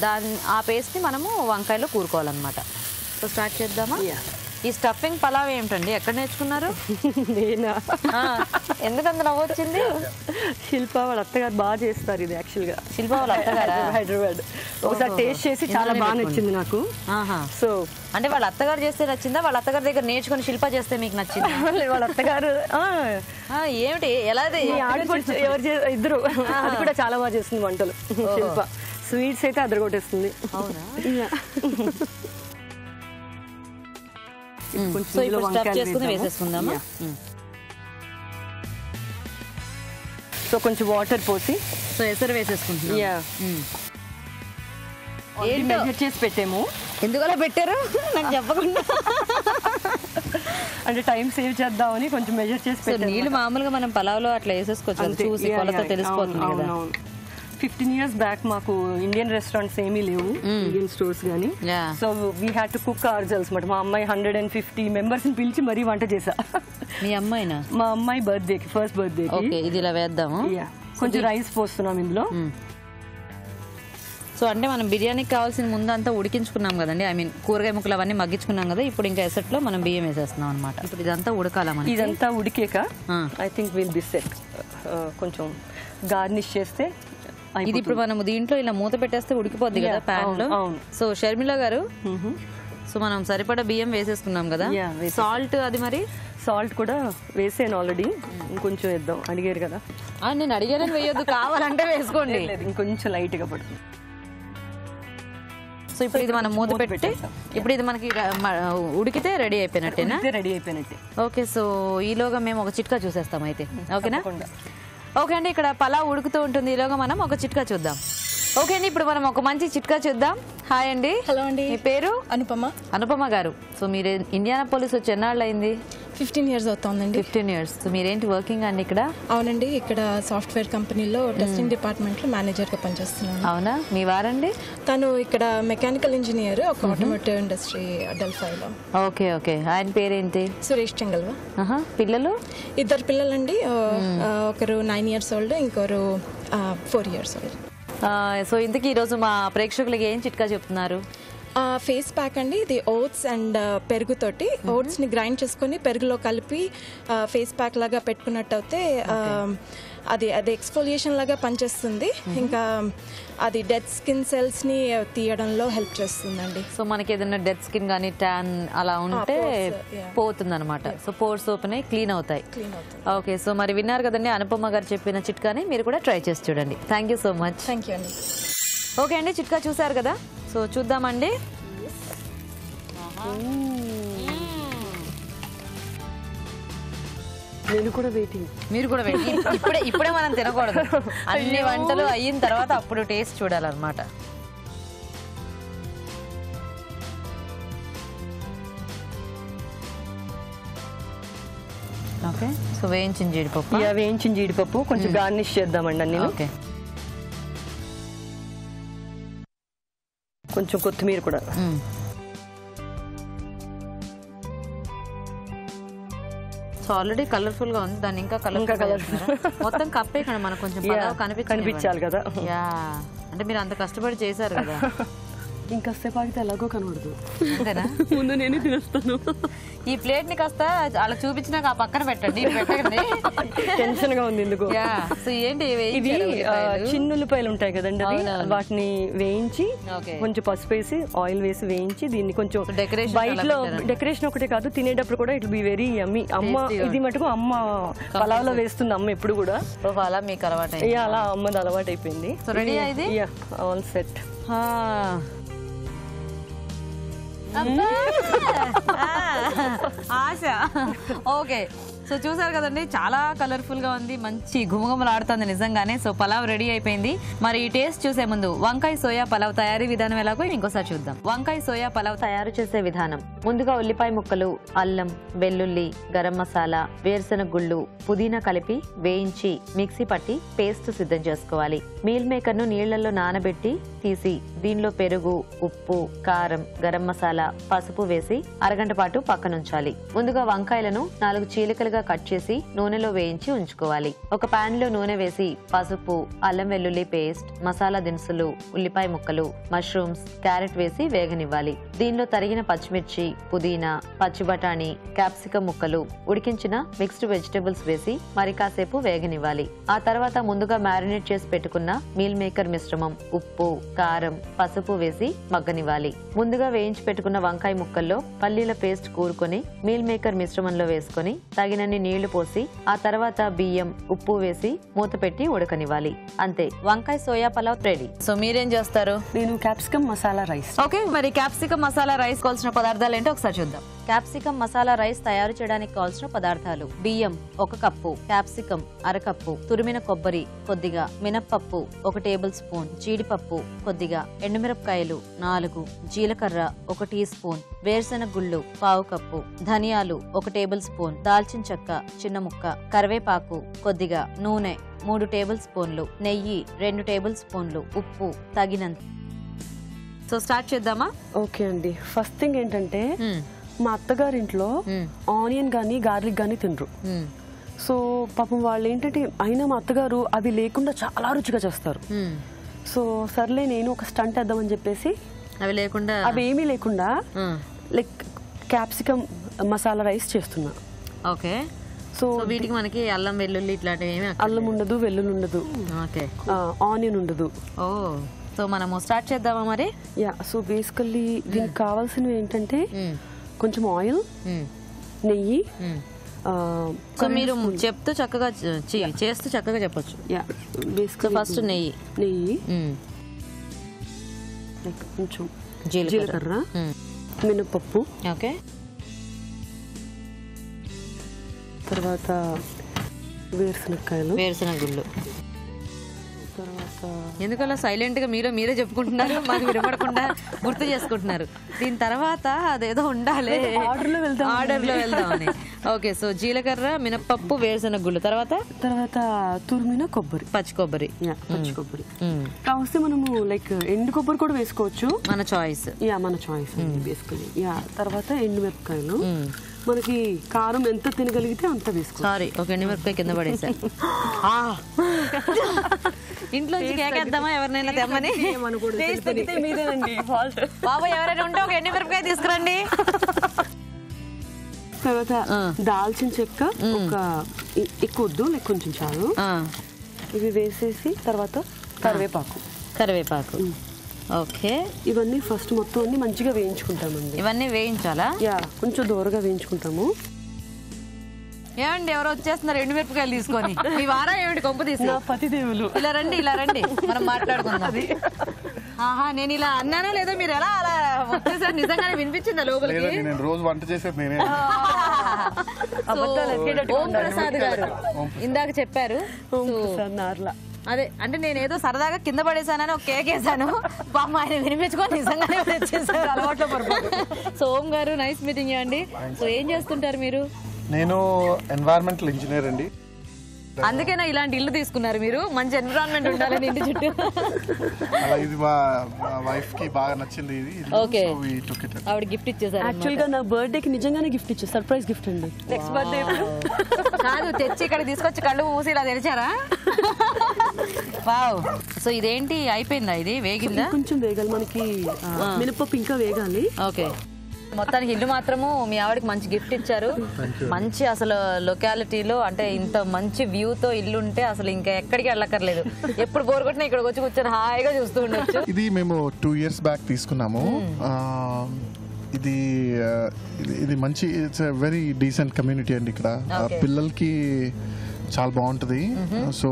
ఆ పేస్ట్ని మనము వంకాయలో కూరుకోవాలన్నమాట. సో స్టార్ట్ చేద్దామా? ఈ స్టఫింగ్ పలావ్ ఏమిటండి, ఎక్కడ నేర్చుకున్నారు? నేనా? ఎందుకంత నవ్వొచ్చింది? శిల్ప వాళ్ళ అత్తగారు బాగా చేస్తారు ఇది. యాక్చువల్ గా శిల్ప వాళ్ళ అత్తగారు హైదరాబాద్. ఒకసారి టేస్ట్ చేసి చాలా బాగా నచ్చింది నాకు. సో అంటే వాళ్ళ అత్తగారు చేస్తే నచ్చిందా, వాళ్ళ అత్తగారి దగ్గర నేర్చుకుని శిల్ప చేస్తే మీకు నచ్చింది? వాళ్ళ అత్తగారు ఏమిటి, ఎలా ఎవరు ఇద్దరు, అది కూడా చాలా బాగా చేస్తుంది వంటలు శిల్ప. స్వీట్స్ అయితే అదరగొట్టేస్తుంది. సో కొంచెం వాటర్ పోసి సో ఎసరు వేసేసుకుంటున్నాం. మెజర్ చేసి పెట్టాము. ఎందుకలా పెట్టారు నాకు చెప్పకుండా? అంటే టైం సేవ్ చేద్దామని కొంచెం మెజర్ చేసి పెట్టాము. నీళ్ళు మామూలుగా మనం పలావ్లో అట్లా వేసేసుకోవచ్చు, చూసి కొలత తెలిసిపోతుంది కదా. 15 years బ్యాక్ మాకు ఇండియన్ రెస్టారెంట్స్ ఏమీ లేవు, ఇండియన్ స్టోర్స్ గానీ. So we had to cook ourselves మాట. మా అమ్మాయి 150 మెంబర్స్ ని పిలిచి మరీ వంట చేసా. మీ అమ్మాయినా? మా అమ్మాయి బర్త్డేకి, ఫస్ట్ బర్త్డేకి. ఓకే, ఇది ఇలా వేద్దాము. కొంచెం రైస్ పోస్తున్నాం ఇందులో. సో అంటే మనం బిర్యానీకి కావాల్సిన ముందు అంతా ఉడికించుకున్నాం కదండి, ఐ మీన్ కూరగాయ ముక్కలు అవన్నీ మగ్గించుకున్నాం కదా. ఇప్పుడు ఇంకా ఎసట్లో మనం బియ్యం వేసేస్తున్నాం అనమాట. ఇప్పుడు ఇదంతా ఉడకాల, ఇదంతా ఉడికేక I think will be set. కొంచెం గార్నిష్ చేస్తే ఇది ఇప్పుడు మనం దీంట్లో ఇలా మూత పెట్టేస్తే ఉడికిపోద్ది కదా ప్యాన్ లో. సో షర్మిల గారు, సో మనం సరిపడా బియ్యం వేసేసుకున్నాం కదా. సాల్ట్, అది మరి సాల్ట్ కూడా వేసాను ఆల్రెడీ, ఇంకొంచెం వేద్దాం. అడిగారు కదా. నేను అడిగానని వేయొద్దు, కావాలంటే వేసుకోండి. ఇంకొంచెం లైట్ గా పడుతుంది. సో ఇప్పుడు ఇది మనం మూత పెట్టి, ఇప్పుడు ఇది మనకి ఉడికితే రెడీ అయిపోయినట్టేనా? రెడీ అయిపోయినట్టే. ఓకే, సో ఈలోగా మేము ఒక చిట్కా చూసేస్తాం అయితే. ఓకేనా? ఓకే అండి, ఇక్కడ పలావ్ ఉడుకుతూ ఉంటుంది, ఈలోగా మనం ఒక చిట్కా చూద్దాం. ఓకే అండి, ఇప్పుడు మనం ఒక మంచి చిట్కా చూద్దాం. హాయ్ అండి. హలో అండి. మీ పేరు? అనుపమ. అనుపమ గారు, సో మీరు ఇండియానాపోలిస్ వచ్చి ఎన్నాళ్ళు అయింది? 15 years అవుతుందండి. 15 years. సో మీరేంటి వర్కింగ్ అండి ఇక్కడ? అవునండి, ఇక్కడ సాఫ్ట్వేర్ కంపెనీలో టెస్టింగ్ డిపార్ట్మెంట్ లో మేనేజర్ గా పనిచేస్తున్నాను. అవునా? మీ వారండి? తను ఇక్కడ మెకానికల్ ఇంజనీర్, ఒక ఆటోమోటివ్ ఇండస్ట్రీ డెల్ఫైలో. ఓకే ఓకే, ఆయన పేరేంటి? సురేష్ చెంగల్వా. పిల్లలు? 2 పిల్లలండి, ఒకరు 9 years old, ఇంకొకరు 4 years old. సో ఇంతకీ ఈరోజు మా ప్రేక్షకులకి ఏం చిట్కా చెప్తున్నారు? ఫేస్ ప్యాక్ అండి, ఇది ఓట్స్ అండ్ పెరుగుతోటి. ఓట్స్ ని గ్రైండ్ చేసుకొని పెరుగులో కలిపి ఫేస్ ప్యాక్ లాగా పెట్టుకున్నట్టు అయితే అది ఎక్స్ఫోలియేషన్ లాగా పనిచేస్తుంది. ఇంకా అది డెడ్ స్కిన్ సెల్స్ ని తీయడంలో హెల్ప్ చేస్తుందండి. సో మనకి ఏదైనా డెడ్ స్కిన్ కానీ ట్యాన్ అలా ఉంటే పోతుంది అనమాట. సో పోర్స్ ఓపెన్ అయ్యి క్లీన్ అవుతాయి. ఓకే, సో మరి విన్నారు కదండి అనుపమ గారు చెప్పిన చిట్కాని, మీరు కూడా ట్రై చేసి చూడండి. Thank you so much. Thank you అండి. ఓకే అండి, చిట్కా చూసారు కదా. సో చూద్దామండి. నేను కూడా వెయిటింగ్, మీరు కూడా వెయిటింగ్. ఇప్పుడే మనం తినకూడదు, అన్ని వంటలు అయిన తర్వాత అప్పుడు టేస్ట్ చూడాలన్నమాట. ఓకే, సో వేయించిన జీడిపప్పు. వేయించిన జీడిపప్పు కొంచెం గార్నిష్ చేద్దామండి అన్ని. ఓకే, కొంచెం కొత్తిమీర కూడా. సో ఆల్రెడీ కలర్ఫుల్ గా ఉంది, దాన్ని ఇంకా కలర్ఫుల్ మొత్తం కప్పే కదా మనకు కొంచెం కనిపించాలి కదా. యా, అంటే మీరు అంత కష్టపడి చేశారు కదా. ఇంకాసేపు ఆగితే ఎలాగో కనబడదు, అంతేనా? ముందు నేనే తినేస్తాను. ఈ ప్లేట్ ని కాస్త అలా చూపించినాక ఆ పక్కన పెట్టండి, పెట్టండి. టెన్షన్ గా ఉంది ఎందుకు. సో ఏంటి ఇవి చిన్న ఉల్లిపాయలు ఉంటాయి కదండి, అది వాటిని వేయించి కొంచెం పసుపు వేసి ఆయిల్ వేసి వేయించి దీన్ని కొంచెం బయటలో డెకరేషన్ ఒకటే కాదు, తినేటప్పుడు కూడా ఇట్ బి వెరీ యమ్మీ. అమ్మ ఇది మటుకు అమ్మ పలావ్లో వేస్తుంది అమ్మ ఎప్పుడు కూడా. అలా మీకు అలవాటు? అలా అమ్మది అలవాటు అయిపోయింది. రెడీ అయింది, ఆల్ సెట్. ఆశ. ఓకే, సో చూసారు కదండి, చాలా కలర్ఫుల్ గా ఉంది, మంచి గుమగుమలాడుతుంది నిజంగానే. సో పలావ్ రెడీ అయిపోయింది. మరి ఈ టేస్ట్ చూసే ముందు వంకాయ సోయా పలావ్ తయారీ విధానం ఎలాగో ఇంకోసారి చూద్దాం. వంకాయ సోయా పలావ్ తయారు చేసే విధానం: ముందుగా ఉల్లిపాయ ముక్కలు, అల్లం, వెల్లుల్లి, గరం మసాలా, వేరుశెనగ గుళ్ళు, పుదీనా కలిపి వేయించి మిక్సీ పట్టి పేస్ట్ సిద్ధం చేసుకోవాలి. మీల్ మేకర్ ను నీళ్లలో నానబెట్టి తీసి దీనిలో పెరుగు, ఉప్పు, కారం, గరం మసాలా, పసుపు వేసి అరగంట పాటు పక్కనుంచాలి. ముందుగా వంకాయలను 4 చీలికలుగా కట్ చేసి నూనెలో వేయించి ఉంచుకోవాలి. ఒక పాన్ లో నూనె వేసి పసుపు, అల్లం వెల్లుల్లి పేస్ట్, మసాలా దినుసులు, ఉల్లిపాయ ముక్కలు, మష్రూమ్స్, క్యారెట్ వేసి వేగనివ్వాలి. దీనిలో తరిగిన పచ్చిమిర్చి, పుదీనా, పచ్చి బఠానీ, క్యాప్సికం ముక్కలు, ఉడికించిన మిక్స్డ్ వెజిటబుల్స్ వేసి మరి కాసేపు వేగనివ్వాలి. ఆ తర్వాత ముందుగా మ్యారినేట్ చేసి పెట్టుకున్న మీల్ మేకర్ మిశ్రమం, ఉప్పు, కారం, పసుపు వేసి మగ్గనివ్వాలి. ముందుగా వేయించి పెట్టుకున్న వంకాయ ముక్కల్లో పల్లీల పేస్ట్ కూరుకొని మీల్ మేకర్ మిశ్రమంలో వేసుకొని తగినన్ని నీళ్లు పోసి ఆ తర్వాత బియ్యం, ఉప్పు వేసి మూత పెట్టి ఉడకనివ్వాలి. అంతే, వంకాయ సోయా పలావ్ రెడీ. సో మీరేం చేస్తారు? నేను క్యాప్సికమ్ మసాలా రైస్. ఓకే, మరి క్యాప్సికమ్ మసాలా రైస్ కావాల్సిన పదార్థాలు ఏంటో ఒకసారి చూద్దాం. క్యాప్సికమ్ మసాలా రైస్ తయారు చేయడానికి కావాల్సిన పదార్థాలు: బియ్యం 1 కప్పు, క్యాప్సికమ్ 1/2 కప్పు, తురిమిన కొబ్బరి కొద్దిగా, మినప్పప్పు 1 టేబుల్ స్పూన్, జీడిపప్పు కొద్దిగా, ఎండుమిరపకాయలు 4, జీలకర్ర 1 టీ స్పూన్, వేరుశెనగ గుళ్ళు 1/4 కప్పు, ధనియాలు 1 టేబుల్ స్పూన్, దాల్చిన చెక్క చిన్న ముక్క, కరివేపాకు కొద్దిగా, నూనె 3 టేబుల్ స్పూన్లు, నెయ్యి 2 టేబుల్ స్పూన్లు, ఉప్పు తగినంత. సో స్టార్ట్ చేద్దామా? ఓకే అండి. ఫస్ట్ థింగ్ ఏంటంటే మా అత్తగారింట్లో ఆనియన్ గానీ గార్లిక్ గానీ తినరు. సో పాపం వాళ్ళు ఏంటంటే అయినా మా అత్తగారు అవి లేకుండా చాలా రుచిగా చేస్తారు. సో సర్లే నేను ఒక స్టంట్ వేద్దామని చెప్పేసి అవి ఏమీ లేకుండా లైక్ క్యాప్సికమ్ మసాలా రైస్ చేస్తున్నా. ఓకే. సో వీటికి మనకి అల్లం వెల్లుల్లి ఇట్లాంటివి అల్లం ఉండదు, వెల్లుల్లి ఉండదు, ఆనియన్ ఉండదు. ఓ, సో మనము స్టార్ట్ చేద్దామా మరి? యా. సో బేసికల్లీ దీనికి కావాల్సినవి ఏంటంటే కొంచెం ఆయిల్, నెయ్యి. సో మీరు చెప్తూ చక్కగా చేస్తూ చక్కగా చెప్పొచ్చు. యా. బేసికల్లీ ఫస్ట్ నెయ్యి, కొంచెం జీలకర్ర, మినపప్పు, ఓకే, తర్వాత వేరుశనగ గుళ్ళు, తర్వాత ఎందుకలా సైలెంట్ గా మీరే చెప్పుకుంటున్నారు, మాకు వినపడకుండా గుర్తు చేసుకుంటున్నారు. దీని తర్వాత అదేదో ఉండాలి, ఆర్డర్ లో వెళ్దామని. ఓకే. సో జీలకర్ర, మినపప్పు, వేరుశెనగ గుళ్ళు, తర్వాత తురిమిన కొబ్బరి, పచ్చి కొబ్బరి. కావస్తే మనము లైక్ ఎండు కొబ్బరి కూడా వేసుకోవచ్చు, మన చాయిస్. మన చాయిస్ బేసికలీ. తర్వాత ఎండుమిరపకాయలు, మనకి కారం ఎంత తినగలిగితే అంత వేసుకో. సారీ, ఒక ఎండుమిరపకాయ కింద పడేసా. ఇంట్లో కేకేద్దామా ఎవరినైనా తెమ్మని? బాబు ఎవరైనా ఉంటే ఒక ఎండుమిరపకాయ తీసుకురండి. తర్వాత దాల్చిన చెక్క ఒక ఎక్కువ వద్దు, లైక్ కొంచెం చాలు. ఇవి వేసేసి తర్వాత కరివేపాకు. ఓకే. ఇవన్నీ ఫస్ట్ మొత్తం అన్ని మంచిగా వేయించుకుంటామండి. ఇవన్నీ వేయించాలా? యా, కొంచెం దూరగా వేయించుకుంటాము. ఏమండి ఎవరో వచ్చేస్తున్నారు ఎండుమిరపకాయలు తీసుకొని. మీ వారా ఏమిటి కొంప తీసి? పతిదేవులు. ఇలా రండి మనం మాట్లాడుకుందాం. ఆహా, నేను ఇలా అన్నానా లేదా? మీరు ఎలా అలా వచ్చేసారు? నిజంగానే వినిపించిందా లోపలికి? నేను రోజు వంట చేసేది నేనే. ఓం ప్రసాద్ గారు ఇందాక చెప్పారు. అదే అంటే నేనేదో సరదాగా కింద పడేసానని ఒక కేక్ వేసాను. పాప ఆయన వినిపించుకొని నిజంగానే వచ్చేసారు. అలవాట్లో పొరపాటు. సో ఓం గారు, నైస్ మీటింగ్ యూ అండి. సో ఏం చేస్తుంటారు మీరు? నేను ఎన్వైరన్మెంటల్ ఇంజనీర్ అండి. అందుకేనా ఇలాంటి ఇల్లు తీసుకున్నారు మీరు? మంచి ఎన్విరాన్మెంట్ ఉండాలని ఇంటి చుట్టూ. అలా ఇది మా వైఫ్ కి బాగా నచ్చింది ఇది. ఓకే. ఆవిడ గిఫ్ట్ ఇచ్చేసారు. యాక్చువల్ గా నా బర్త్డే కి నిజంగానే గిఫ్ట్ ఇచ్చారు. సర్ప్రైజ్ గిఫ్ట్ అండి. నెక్స్ట్ బర్త్డే కాదు, తెచ్చి ఇక్కడ తీసుకొచ్చి కళ్ళు మూసి ఇలా తెరిచారా? వావ్. సో ఇదేంటి అయిపోయిందా? ఇది వేగిందా? కొంచెం వేగాలి, మనకి మినపప్పు ఇంకా వేగాలి. ఓకే. మొత్తానికి ఇల్లు మాత్రము మీ ఆవిడకి మంచి గిఫ్ట్ ఇచ్చారు. మంచి అసలు లొకాలిటీలో అంటే ఇంత మంచి వ్యూతో ఇల్లు ఉంటే అసలు ఇంకా ఎక్కడికి వెళ్ళక్కర్లేదు. ఎప్పుడు బోర్ కొట్టినా ఇక్కడికి వచ్చి కూర్చొని హాయిగా చూస్తూ ఉండొచ్చు. ఇది మేము 2 years బ్యాక్ తీసుకున్నాము. ఇది మంచి, ఇట్స్ వెరీ డీసెంట్ కమ్యూనిటీ అండి. ఇక్కడ పిల్లలకి చాలా బాగుంటది. So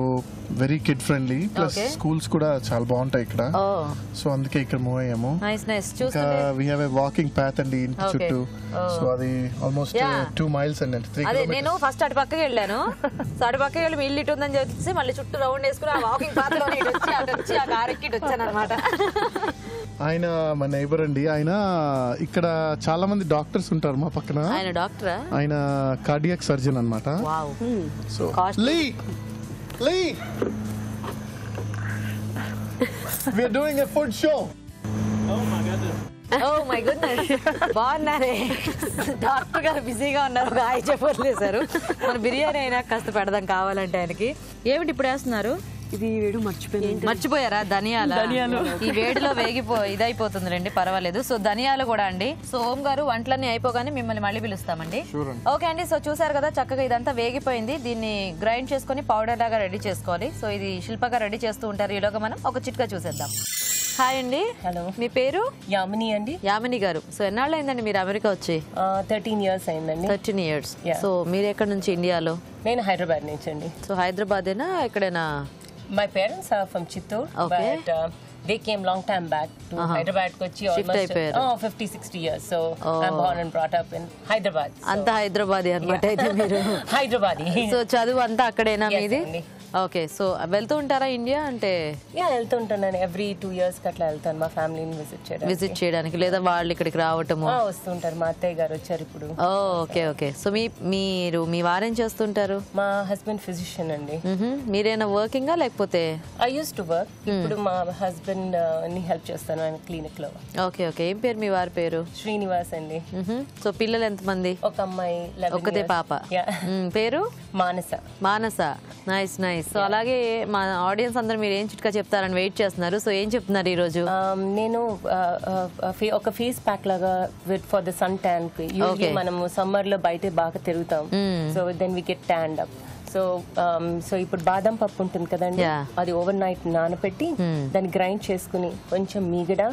very kid friendly, plus schools కూడా చాలా బాగుంటాయి ఇక్కడ. సో అందుకే ఇక్కడ మూవ్ అయ్యాము. We have a walking path అండి ఇంటి చుట్టూ. సో అది ఆల్మోస్ట్ 2 miles అండి. 3 అదే నేను ఫస్ట్ అటు పక్కకి వెళ్ళాను. సో అటు పక్కకి వెళ్ళి మీ ఇల్లు ఇటు ఉందని చెప్పేసి మళ్ళీ చుట్టూ రౌండ్ వేసుకుని ఆ వాకింగ్ పాత్ లో వచ్చి ఆ కార్ ఎక్కి వచ్చాను అనమాట. ఆయన మా నైబర్ అండి. ఆయన ఇక్కడ చాలా మంది డాక్టర్స్ ఉంటారు మా పక్కన. ఆయన డాక్టరా? ఆయన కార్డియాక్ సర్జన్ అన్నమాట. So Lee, we are doing a food show. Oh my goodness. బాగున్నారే. డాక్టర్ గారు బిజీగా ఉన్నారు. ఒక హాయ్ చెప్పలేసారు. మన బిర్యానీ అయినా కాస్త పెడదాం కావాలంటే ఆయనకి. ఏమిటి ఇప్పుడు వేస్తున్నారు? ఇది వేడు మర్చిపోయారా? ధనియాలు. ఈ వేడిలో ఇదైపోతుంది రండి, పర్వాలేదు. సో ధనియాలు కూడా అండి. సో ఓం గారు వంటలన్నీ అయిపోగానే మిమ్మల్ని మళ్ళీ పిలుస్తామండి. ఓకే అండి. సో చూసారు కదా, చక్కగా ఇదంతా వేగిపోయింది. దీన్ని గ్రైండ్ చేసుకుని పౌడర్ లాగా రెడీ చేసుకోవాలి. సో ఇది శిల్పగా రెడీ చేస్తూ ఉంటారు. ఈలోగా మనం ఒక చిట్కా చూసేద్దాం. హాయ్ అండి. హలో. మీ పేరు? యామిని అండి. యామిని గారు. సో ఎన్నాళ్ళు అయిందండి మీరు అమెరికా వచ్చి? 13 years అయిందండి. 13 years. సో మీరు ఎక్కడి నుంచి ఇండియాలో? నేను హైదరాబాద్ నుంచి అండి. సో హైదరాబాదేనా ఎక్కడైనా? My parents are from Chittoor, but They came long time back to Hyderabad kochi almost అయిపోయారు. 50-60 years. So I'm born and brought up in Hyderabad. అంతా హైదరాబాద్ అన్నమాట అయితే మీరు. Hyderabadi. సో చదువు అంతా అక్కడేనా Yes, మీది? అండి. ఓకే, సో వెళ్తూ ఉంటారా ఇండియా అంటే? వెళ్తుంటాను every 2 years అట్లా వెళ్తాను మా ఫ్యామిలీని విజిట్ చేయడానికి, లేదా వాళ్ళు ఇక్కడికి రావటము? వస్తుంటారు. మా అత్తయ్య గారు వచ్చారు ఇప్పుడు. Okay okay. సో మీరు మీ వారేం చేస్తుంటారు? మా హస్బెండ్ ఫిజిషియన్ అండి. మీరేనా వర్కింగా లేకపోతే? I use to work. ఇప్పుడు మా హస్బెండ్ ని హెల్ప్ చేస్తాను ఆయన క్లినిక్ లో. Okay okay. ఏం పేరు మీ వారి పేరు? శ్రీనివాస్ అండి. సో పిల్లలు ఎంతమంది? ఒక అమ్మాయి 11 ఒక్కతే years. పాప. Yeah. పేరు? Manasa. Manasa. Nice nice. So అలాగే మా ఆడియన్స్ అందరూ మీరు ఏం చిట్కా చెప్తారని వెయిట్ చేస్తున్నారు. సో ఏం చెప్తున్నారు ఈ రోజు? నేను ఒక ఫేస్ ప్యాక్ లాగా ఫర్ ద సన్ ట్యాన్ కి యూజువల్లీ మనం సమ్మర్ లో బయట బాగా తిరుగుతాం. So then we get tanned up. So ఇప్పుడు బాదం పప్పు ఉంటుంది కదండి, అది ఓవర్ నైట్ నానబెట్టి దాన్ని గ్రైండ్ చేసుకుని కొంచెం మీగడ,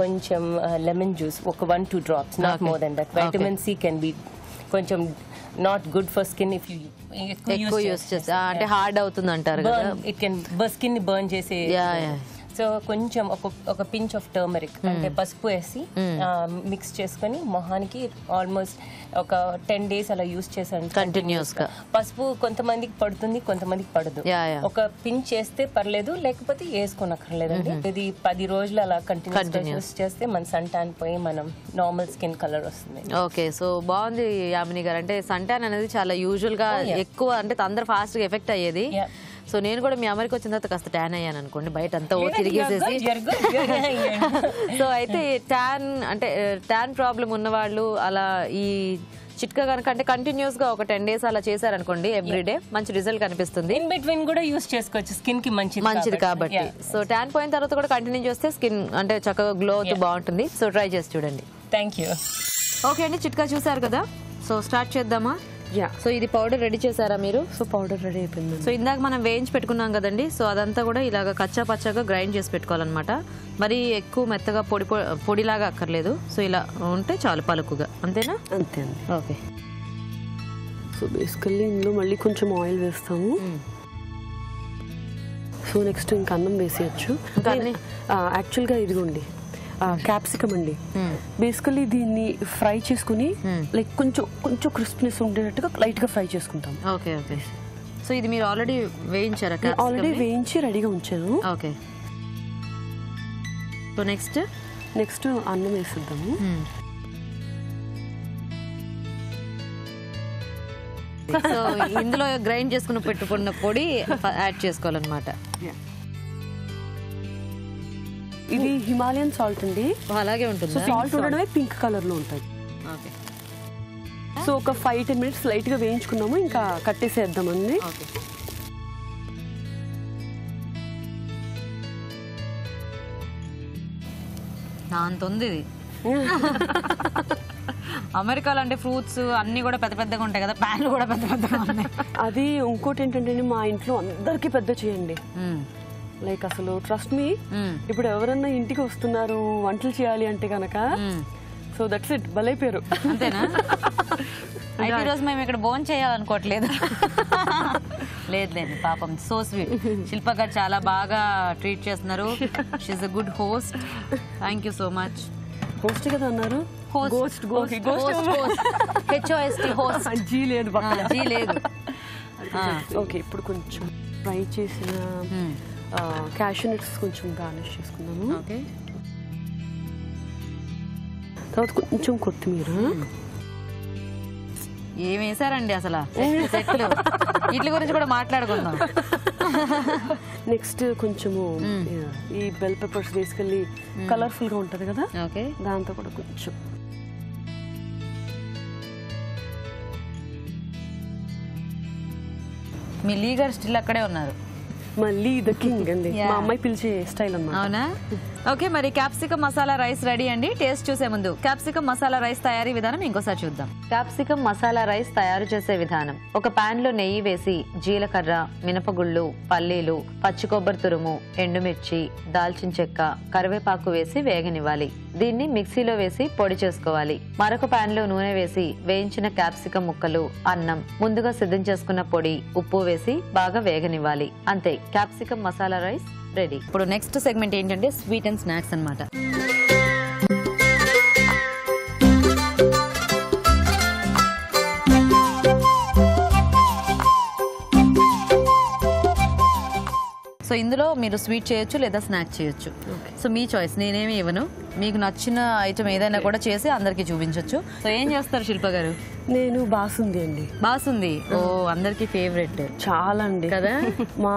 కొంచెం లెమన్ జ్యూస్, ఒక 1-2 drops, not more than that. Vitamin C can be కొంచెం not good for skin if you ఎక్కువ యూస్ చేస్తా అంటే హార్డ్ అవుతుంది అంటారు కదా. ఇట్ కెన్ స్కిన్ ని బర్న్ చేసే. సో కొంచెం ఒక పించ్ ఆఫ్ టర్మరిక్ అంటే పసుపు వేసి మిక్స్ చేసుకుని మొహానికి ఆల్మోస్ట్ ఒక 10 days అలా యూస్ చేశాను కంటిన్యూస్ గా. పసుపు కొంతమందికి పడుతుంది, కొంతమందికి పడదు. ఒక పించ్ చేస్తే పర్లేదు, లేకపోతే వేసుకోనక్కర్లేదండి. ఇది 10 రోజులు అలా కంటిన్యూస్ యూస్ చేస్తే మన సన్ ట్యాన్ పోయి మనం నార్మల్ స్కిన్ కలర్ వస్తుంది. ఓకే, సో బాగుంది యామిని గారు. అంటే సన్ ట్యాన్ అనేది చాలా యూజువల్ గా ఎక్కువ అంటే అందరు ఫాస్ట్ గా ఎఫెక్ట్ అయ్యేది. సో నేను కూడా మీ అమెరికా వచ్చిన తర్వాత కాస్త ట్యాన్ అయ్యాను అనుకోండి, బయట అంతా తిరిగేసేసి. సో అయితే ట్యాన్ అంటే ట్యాన్ ప్రాబ్లం ఉన్నవాళ్ళు అలా ఈ చిట్కా కనుక అంటే కంటిన్యూస్ గా ఒక 10 days అలా చేశారనుకోండి, ఎవ్రీడే మంచి రిజల్ట్ కనిపిస్తుంది. ఇన్ బిట్వీన్ కూడా యూస్ చేసుకోవచ్చు, స్కిన్ కి మంచిది కాబట్టి. సో ట్యాన్ పోయిన తర్వాత కూడా కంటిన్యూ చేస్తే స్కిన్ అంటే చక్కగా గ్లో అవుతూ బాగుంటుంది. సో ట్రై చేసి చూడండి. Thank you. ఓకే అండి, చిట్కా చూసారు కదా. సో స్టార్ట్ చేద్దామా? సో ఇది పౌడర్ రెడీ చేశారా మీరు? సో పౌడర్ రెడీ అయిపోయింది. సో ఇందాక మనం వేయించి పెట్టుకున్నాం కదండి, సో అదంతా కూడా ఇలాగ కచ్చా పచ్చాగా గ్రైండ్ చేసి పెట్టుకోవాలన్నమాట. మరి ఎక్కువ మెత్తగా పొడిలాగా అక్కర్లేదు. సో ఇలా ఉంటే చాలు, పలుకుగా. అంతేనా? అంతే అండి. ఓకే. సో బేసికల్లీ ఇందులో మళ్ళీ కొంచెం ఆయిల్ వేస్తాము. సో నెక్స్ట్ ఇంకా అన్నం వేసేయచ్చు. యాక్చువల్గా ఇదిగోండి క్యాప్సికమ్ అండి. బేసికల్లీ దీన్ని ఫ్రై చేసుకుని లైక్ కొంచెం క్రిస్పీనెస్ ఉండేటట్టుగా లైట్ గా ఫ్రై చేసుకుంటాం. Okay okay. సో ఇది మీరు ఆల్రెడీ వేయించారా? ఆల్రెడీ వేయించి రెడీగా ఉంచాను. ఓకే. సో నెక్స్ట్ అన్నం వేసిద్దాము. సో ఇందులో గ్రైండ్ చేసుకుని పెట్టుకున్న పొడి యాడ్ చేసుకోవాలన్నమాట. ఇది హిమాలయన్ సాల్ట్ అండి. అలాగే ఉంటుంది. సాల్ట్ ఉండడమే పింక్ కలర్ లో ఉంటుంది. ఓకే. సో ఒక 5-10 minutes లైట్ గా వేయించుకున్నాము, ఇంకా కట్టేసేద్దామండి. ఓకే. దాంతో ఉంది ఇది. అమెరికాలో అంటే ఫ్రూట్స్ అన్ని కూడా పెద్ద పెద్దగా ఉంటాయి కదా, ప్యాన్లు కూడా పెద్ద పెద్దగా ఉన్నాయి. అది ఇంకోటి ఏంటంటే మా ఇంట్లో అందరికి పెద్ద చేయండి. లైక్ అసలు ట్రస్ట్ మీ, ఇప్పుడు ఎవరన్నా ఇంటికి వస్తున్నారు వంటలు చేయాలి అంటే కనుక సో దట్స్ ఇట్, బలైపోయారు. అంతేనా? అయితే ఈరోజు మేము ఇక్కడ భోజనం చేయాలనుకోవట్లేదు. లేదు పాపం, సో స్వీట్. శిల్ప గారు చాలా బాగా ట్రీట్ చేస్తున్నారు. She's a good host. Thank you so much. Host కదా అన్నారు? హోస్ట్ జీ లేదు. జీ లేదు. ఓకే, ఇప్పుడు కొంచెం ఫ్రై చేసిన క్యాష్యూ నట్స్ కొంచెం గార్నిష్ చేసుకున్నాము. ఓకే. తర్వాత కొంచెం కొత్తిమీర. ఏం వేసారండి అసలు చెట్లు? వీటి గురించి కూడా మాట్లాడుకుందాం. నెక్స్ట్ కొంచెము ఈ బెల్ పెప్పర్స్ బేసికల్లీ కలర్ఫుల్ గా ఉంటది కదా, ఓకే, దాంతో కూడా కొంచెం. మీ లీగర్ స్టిల్ అక్కడే ఉన్నారు. మళ్ళీ ద కింగ్ అండి, మా అమ్మాయి పిలిచే స్టైల్ అన్నమాట. అవునా? ఓకే, మరి క్యాప్సికమ్ మసాలా రైస్ రెడీ అండి. టేస్ట్ చూసే ముందు క్యాప్సికమ్ మసాలా రైస్ తయారీ విధానం ఇంకోసారి చూద్దాం. క్యాప్సికమ్ మసాలా రైస్ తయారు చేసే విధానం: ఒక పాన్ లో నెయ్యి వేసి జీలకర్ర, మినపగుళ్ళు, పల్లీలు, పచ్చి కొబ్బరి తురుము, ఎండుమిర్చి, దాల్చిన చెక్క, కరివేపాకు వేసి వేగనివ్వాలి. దీన్ని మిక్సీలో వేసి పొడి చేసుకోవాలి. మరొక పాన్ లో నూనె వేసి వేయించిన క్యాప్సికమ్ ముక్కలు, అన్నం, ముందుగా సిద్ధం చేసుకున్న పొడి, ఉప్పు వేసి బాగా వేగనివ్వాలి. అంతే, క్యాప్సికమ్ మసాలా రైస్ రెడీ. ఇప్పుడు నెక్స్ట్ సెగ్మెంట్ ఏంటంటే స్వీట్ అండ్ స్నాక్స్ అన్నమాట. సో ఇందులో మీరు స్వీట్ చేయొచ్చు లేదా స్నాక్ చేయొచ్చు. సో మీ చాయిస్, నేనేమి ఇవ్వను. మీకు నచ్చిన ఐటమ్ ఏదైనా కూడా చేసి అందరికి చూపించవచ్చు. సో ఏం చేస్తారు శిల్ప గారు? నేను బాసుంది అండి. బాసుంది, ఓ అందరికి ఫేవరెట్ చాలా అండి కదా. మా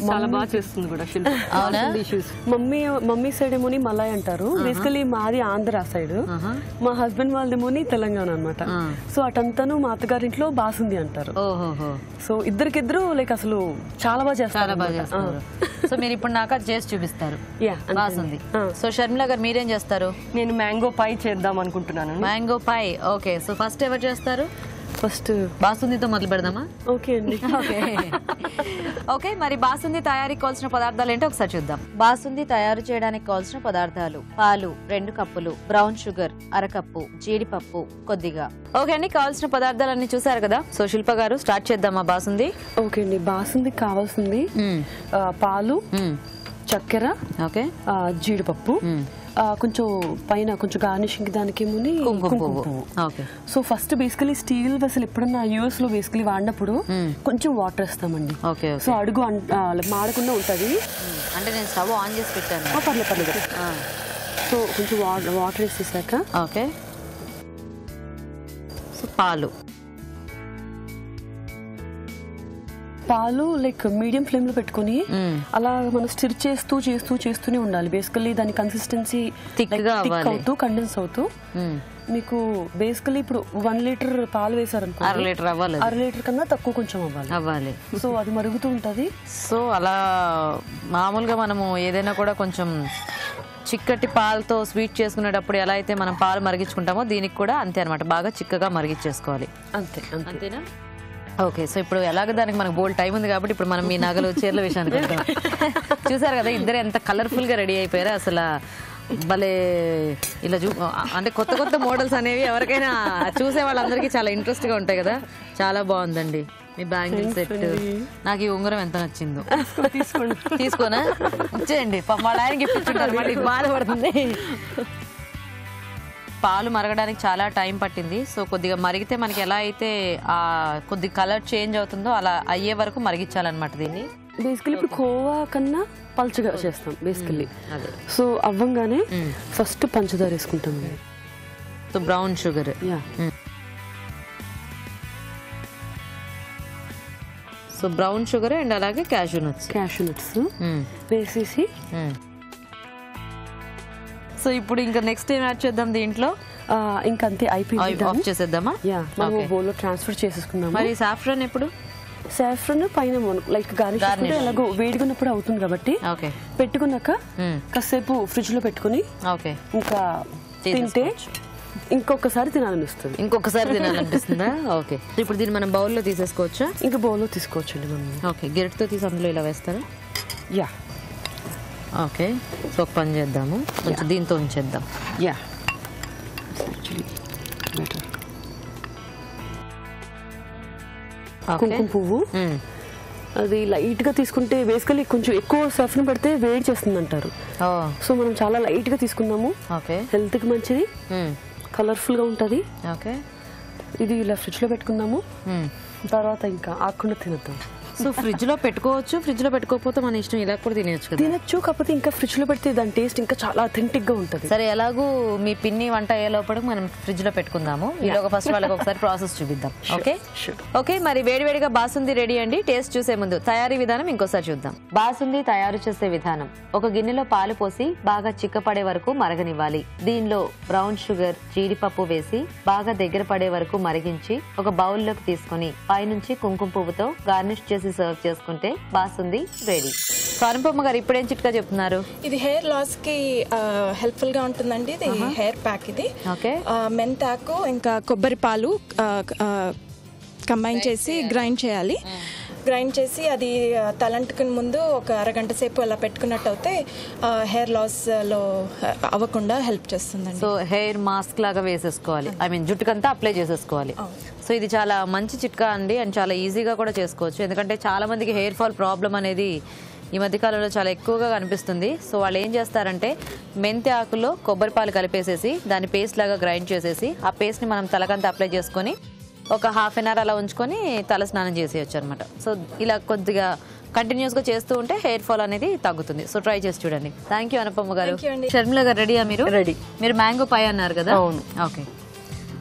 చాలా బాగా చేస్తుంది కూడా శిల్ప. అవునా? మమ్మీ సైడ్ ఏమోని మలాయ్ అంటారు. బేసికలీ మాది ఆంధ్ర సైడ్, మా హస్బెండ్ వాళ్ళదేమోని తెలంగాణ అనమాట. సో అటంతాను మా అత్తగారింట్లో బాసుంది అంటారు. ఓహోహో. సో ఇద్దరికిద్దరు లైక్ అసలు చాలా బాగా చేస్తారు. చాలా బాగా చేస్తారు. సో మీరు ఇప్పుడు నాకు అది చేసి చూపిస్తారు. బాసుంది. సో షర్మిల గారు మీరేం చేస్తారు? నేను మ్యాంగో పై చేద్దాం అనుకుంటున్నాను. మ్యాంగో పై. ఓకే, సో ఫస్ట్ ఎవరు చేస్తారు? ఫస్ట్ బాసుందితో మొదలు పెడదామా? ఓకే అండి. ఓకే, మరి బాసుంది తయారీకి కావాల్సిన పదార్థాలు ఏంటో ఒకసారి చూద్దాం. బాసుంది తయారు చేయడానికి కావాల్సిన పదార్థాలు: పాలు 2 కప్పులు, బ్రౌన్ షుగర్ 1/2 కప్పు, జీడిపప్పు కొద్దిగా. ఓకే అండి, కావాల్సిన పదార్థాలన్నీ చూసారు కదా. సో శిల్ప గారు స్టార్ట్ చేద్దామా బాసుంది? ఓకే అండి. బాసుంది కావాల్సింది పాలు, చక్కెర, ఓకే, జీడిపప్పు, కొంచెం పైన కొంచెం గార్నిషింగ్ దానికి ఏమోని కుంకుమ పువ్వు. So first basically steel vessel ఎప్పుడన్నా యూఎస్ లో బేసికలీ వాడినప్పుడు కొంచెం వాటర్ వేస్తామండి. సో అడుగు మాడకుండా ఉంటది. అంటే నేను స్టవ్ ఆన్ చేసి పెట్టాను. పర్లేదు. సో కొంచెం వాటర్ వేసేసాక ఓకే. సో పాలు లైక్ మీడియం ఫ్లేమ్ లో పెట్టుకుని అలా మనం స్టిర్ చేస్తూనే ఉండాలి. బేసికలీ దాని కన్సిస్టెన్సీ థిక్ అవుతూ కండెన్స్ అవుతూ మీకు బేసికలీ ఇప్పుడు 1 లీటర్ పాలు వేసారనుకో 1/2 లీటర్ అవ్వాలి. 1/2 లీటర్ కన్నా తక్కువ కొంచెం అవ్వాలి. సో అది మరుగుతూ ఉంటది. సో అలా మామూలుగా మనము ఏదైనా కూడా కొంచెం చిక్కటి పాలతో స్వీట్ చేసుకునేటప్పుడు ఎలా అయితే మనం పాలు మరిగించుకుంటామో దీనికి కూడా అంతే అనమాట. బాగా చిక్కగా మరిగించేసుకోవాలి. అంతేనా? ఓకే. సో ఇప్పుడు ఎలాగ దానికి మనకు బోల్డ్ టైం ఉంది కాబట్టి ఇప్పుడు మనం మీ నగలు చీరల విషయానికి వెళ్తాం. చూసారు కదా ఇద్దరు ఎంత కలర్ఫుల్ గా రెడీ అయిపోయారు. అసలు భలే ఇలా అంటే కొత్త మోడల్స్ అనేవి ఎవరికైనా చూసే వాళ్ళందరికీ చాలా ఇంట్రెస్ట్ గా ఉంటాయి కదా. చాలా బాగుందండి మీ బ్యాంగిల్ సెట్. నాకు ఈ ఉంగరం ఎంత నచ్చిందో. తీసుకోనా? ఇచ్చేయండి, వాళ్ళ ఆయనకి ఇప్పించుంటారు, మళ్ళీ బాధపడుతుంది. పాలు మరగడానికి చాలా టైం పట్టింది. సో కొద్దిగా మరిగితే మనకి ఎలా అయితే ఆ కొద్ది కలర్ చేంజ్ అవుతుందో అలా అయ్యే వరకు మరిగించాలన్నమాట దీన్ని. బేసికలీ ఇప్పుడు కోవా కన్నా పల్చగా చేస్తాం బేసికలీ. సో అవ్వంగానే ఫస్ట్ పంచదార వేసుకుంటాం. So brown sugar, so brown sugar and అలాగే క్యాషూ నట్స్ వేసేసి సో ఇప్పుడు ఇంకా నెక్స్ట్ ఏం యాడ్ చేద్దాం దీంట్లో? ఇంకా అంతే అయిపోయింది. ఆఫ్ చేసేద్దామా? మనం బౌల్ లో ట్రాన్స్ఫర్ చేసేసుకుందాం. మరి సాఫ్రాన్ ఎప్పుడు? సాఫ్రాన్ పైన లైక్ గార్నిష్ ఎలాగో వేడిగున్నప్పుడు అవుతుంది కాబట్టి పెట్టుకున్నాక కాసేపు ఫ్రిడ్జ్ లో పెట్టుకుని ఇంకా తింటే ఇంకొకసారి తినాలనిపిస్తుందా? ఓకే. ఇప్పుడు దీన్ని మనం బౌల్లో తీసేసుకోవచ్చా? ఇంకా బౌల్లో తీసుకోవచ్చండి మనం. ఓకే, గెరిటితో తీసి అందులో ఇలా వేస్తారా? యా. ఓకే. సో ఒక పని చేద్దాము, కొంచెం దీంతో ఉంచేద్దాం. యా, కుంకుమ పువ్వు అది లైట్ గా తీసుకుంటే బేసికలీ కొంచెం ఎక్కువ సాఫ్రాన్ పడితే వేడి చేస్తుంది అంటారు. సో మనం చాలా లైట్ గా తీసుకుందాము. హెల్త్ కి మంచిది, కలర్ఫుల్ గా ఉంటది. ఇది ఇలా ఫ్రిడ్జ్ లో పెట్టుకుందాము. తర్వాత ఇంకా ఆకుండా తినద్దాం. సో ఫ్రిడ్జ్ లో పెట్టుకోవచ్చు, ఫ్రిడ్జ్ లో పెట్టుకోకపోతే మన ఇష్టం, ఇలా కూడా తినొచ్చు. కాకపోతే ఇంకా ఫ్రిడ్జ్ లో పెడితే దాని టేస్ట్ ఇంకా చాలా అథెంటిక్ గా ఉంటుంది. సరే, ఎలాగూ మీ పిన్ని వంట అయ్యే లోపల మనం ఫ్రిడ్జ్ లో పెట్టుకుందాము. ఈలోగా ఫస్ట్ వాళ్ళకి ఒకసారి ప్రాసెస్ చూపిద్దాం. ఓకే. మరి వేడివేడిగా బాసుంది రెడీ అండి. టేస్ట్ చూసే ముందు తయారీ విధానం ఇంకోసారి చూద్దాం. బాసుంది తయారు చేసే విధానం: ఒక గిన్నెలో పాలు పోసి బాగా చిక్కపడే వరకు మరగనివ్వాలి. దీనిలో బ్రౌన్ షుగర్, జీడిపప్పు వేసి బాగా దగ్గర పడే వరకు మరిగించి ఒక బౌల్లోకి తీసుకుని పైనుంచి కుంకుమ పువ్వుతో గార్నిష్ చేసి సర్వ్ చేసుకుంటే బాసుంది రెడీ. అనుపమ గారు ఇప్పుడేం చిట్కా చెప్తున్నారు? ఇది హెయిర్ లాస్ కి హెల్ప్ఫుల్ గా ఉంటుందండి. ఇది హెయిర్ ప్యాక్. ఇది మెంతాకు ఇంకా కొబ్బరి పాలు కంబైన్ చేసి గ్రైండ్ చేయాలి. గ్రైండ్ చేసి అది తలంటుకుని ముందు ఒక అరగంట సేపు అలా పెట్టుకున్నట్టు అయితే హెయిర్ లాస్ లో అవ్వకుండా హెల్ప్ చేస్తుందండి. సో హెయిర్ మాస్క్ లాగా వేసేసుకోవాలి, ఐ మీన్ జుట్టుకంతా అప్లై చేసేసుకోవాలి. సో ఇది చాలా మంచి చిట్కా అండి, అండ్ చాలా ఈజీగా కూడా చేసుకోవచ్చు. ఎందుకంటే చాలా మందికి హెయిర్ ఫాల్ ప్రాబ్లం అనేది ఈ మధ్య కాలంలో చాలా ఎక్కువగా కనిపిస్తుంది. సో వాళ్ళు ఏం చేస్తారంటే మెంతి ఆకుల్లో కొబ్బరి పాలు కలిపేసేసి దాన్ని పేస్ట్ లాగా గ్రైండ్ చేసేసి ఆ పేస్ట్ని మనం తలకంతా అప్లై చేసుకొని ఒక హాఫ్ అన్ అవర్ అలా ఉంచుకొని తల స్నానం చేసేయచ్చు అనమాట. సో ఇలా కొద్దిగా కంటిన్యూస్గా చేస్తూ ఉంటే హెయిర్ ఫాల్ అనేది తగ్గుతుంది. సో ట్రై చేసి చూడండి. థ్యాంక్ యూ అనుపమ్మ గారు. షర్మిల గారు రెడీయా మీరు? రెడీ. మీరు మ్యాంగో పై అన్నారు కదా? అవును.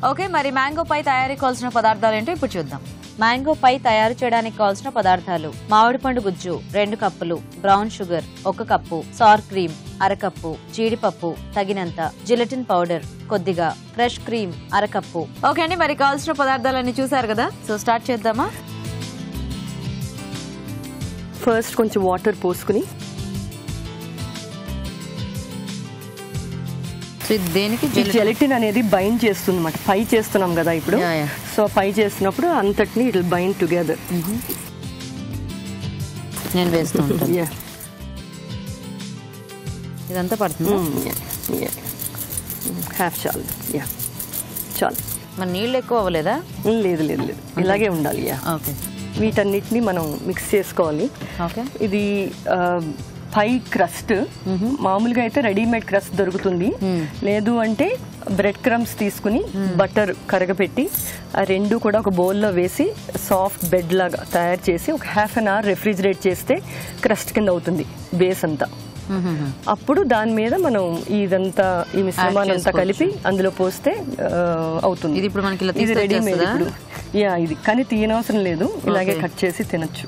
ఓకే మరి మ్యాంగో పై తయారీకి కావాల్సిన పదార్థాలు ఏంటో ఇప్పుడు చూద్దాం. మ్యాంగో పై తయారు చేయడానికి కావాల్సిన పదార్థాలు: మామిడి పండు గుజ్జు 2 కప్పులు, brown sugar 1 cup, sir cream 1/2 cup, జీడిపప్పు తగినంత, జిలెటిన్ పౌడర్ కొద్దిగా, ఫ్రెష్ క్రీమ్ 1/2 కప్పు. ఓకే అండి, మరి కావాల్సిన పదార్థాలన్నీ చూసారు కదా? సో స్టార్ట్ చేద్దామా? ఫస్ట్ కొంచెం వాటర్ పోసుకుని దేనికి జెలటిన్ అనేది బైండ్ చేస్తుంది అన్నమాట. పై చేస్తున్నాం కదా ఇప్పుడు. సో పై చేస్తున్నప్పుడు అంతటిని ఇట్ విల్ బైండ్ టుగెదర్. నేను వేస్తూ ఉంటాను. ఇదంతా పడుతుంది. హాఫ్ చాలు. చాలు. మరి నీళ్ళు ఎక్కువ అవ్వలేదా? లేదు లేదు లేదు, ఇలాగే ఉండాలి. ఓకే. వీటన్నిటిని మనం మిక్స్ చేసుకోవాలి. ఓకే. ఇది పై క్రస్ట్ మామూలుగా అయితే రెడీమేడ్ క్రస్ట్ దొరుకుతుంది. లేదు అంటే బ్రెడ్ క్రమ్స్ తీసుకుని బటర్ కరగపెట్టి ఆ రెండు కూడా ఒక బౌల్లో వేసి సాఫ్ట్ బెడ్ లాగా తయారు చేసి ఒక హాఫ్ అన్ అవర్ రెఫ్రిజిరేట్ చేస్తే క్రస్ట్ కింద అవుతుంది బేస్ అంతా. అప్పుడు దాని మీద మనం ఇదంతా ఈ మిశ్రమాన్ని అంతా కలిపి అందులో పోస్తే అవుతుంది. ఇది ఇప్పుడు మనకి ఇది రెడీమేడ్ ఇప్పుడు. ఇది కానీ తీయనవసరం లేదు, ఇలాగే కట్ చేసి తినచ్చు.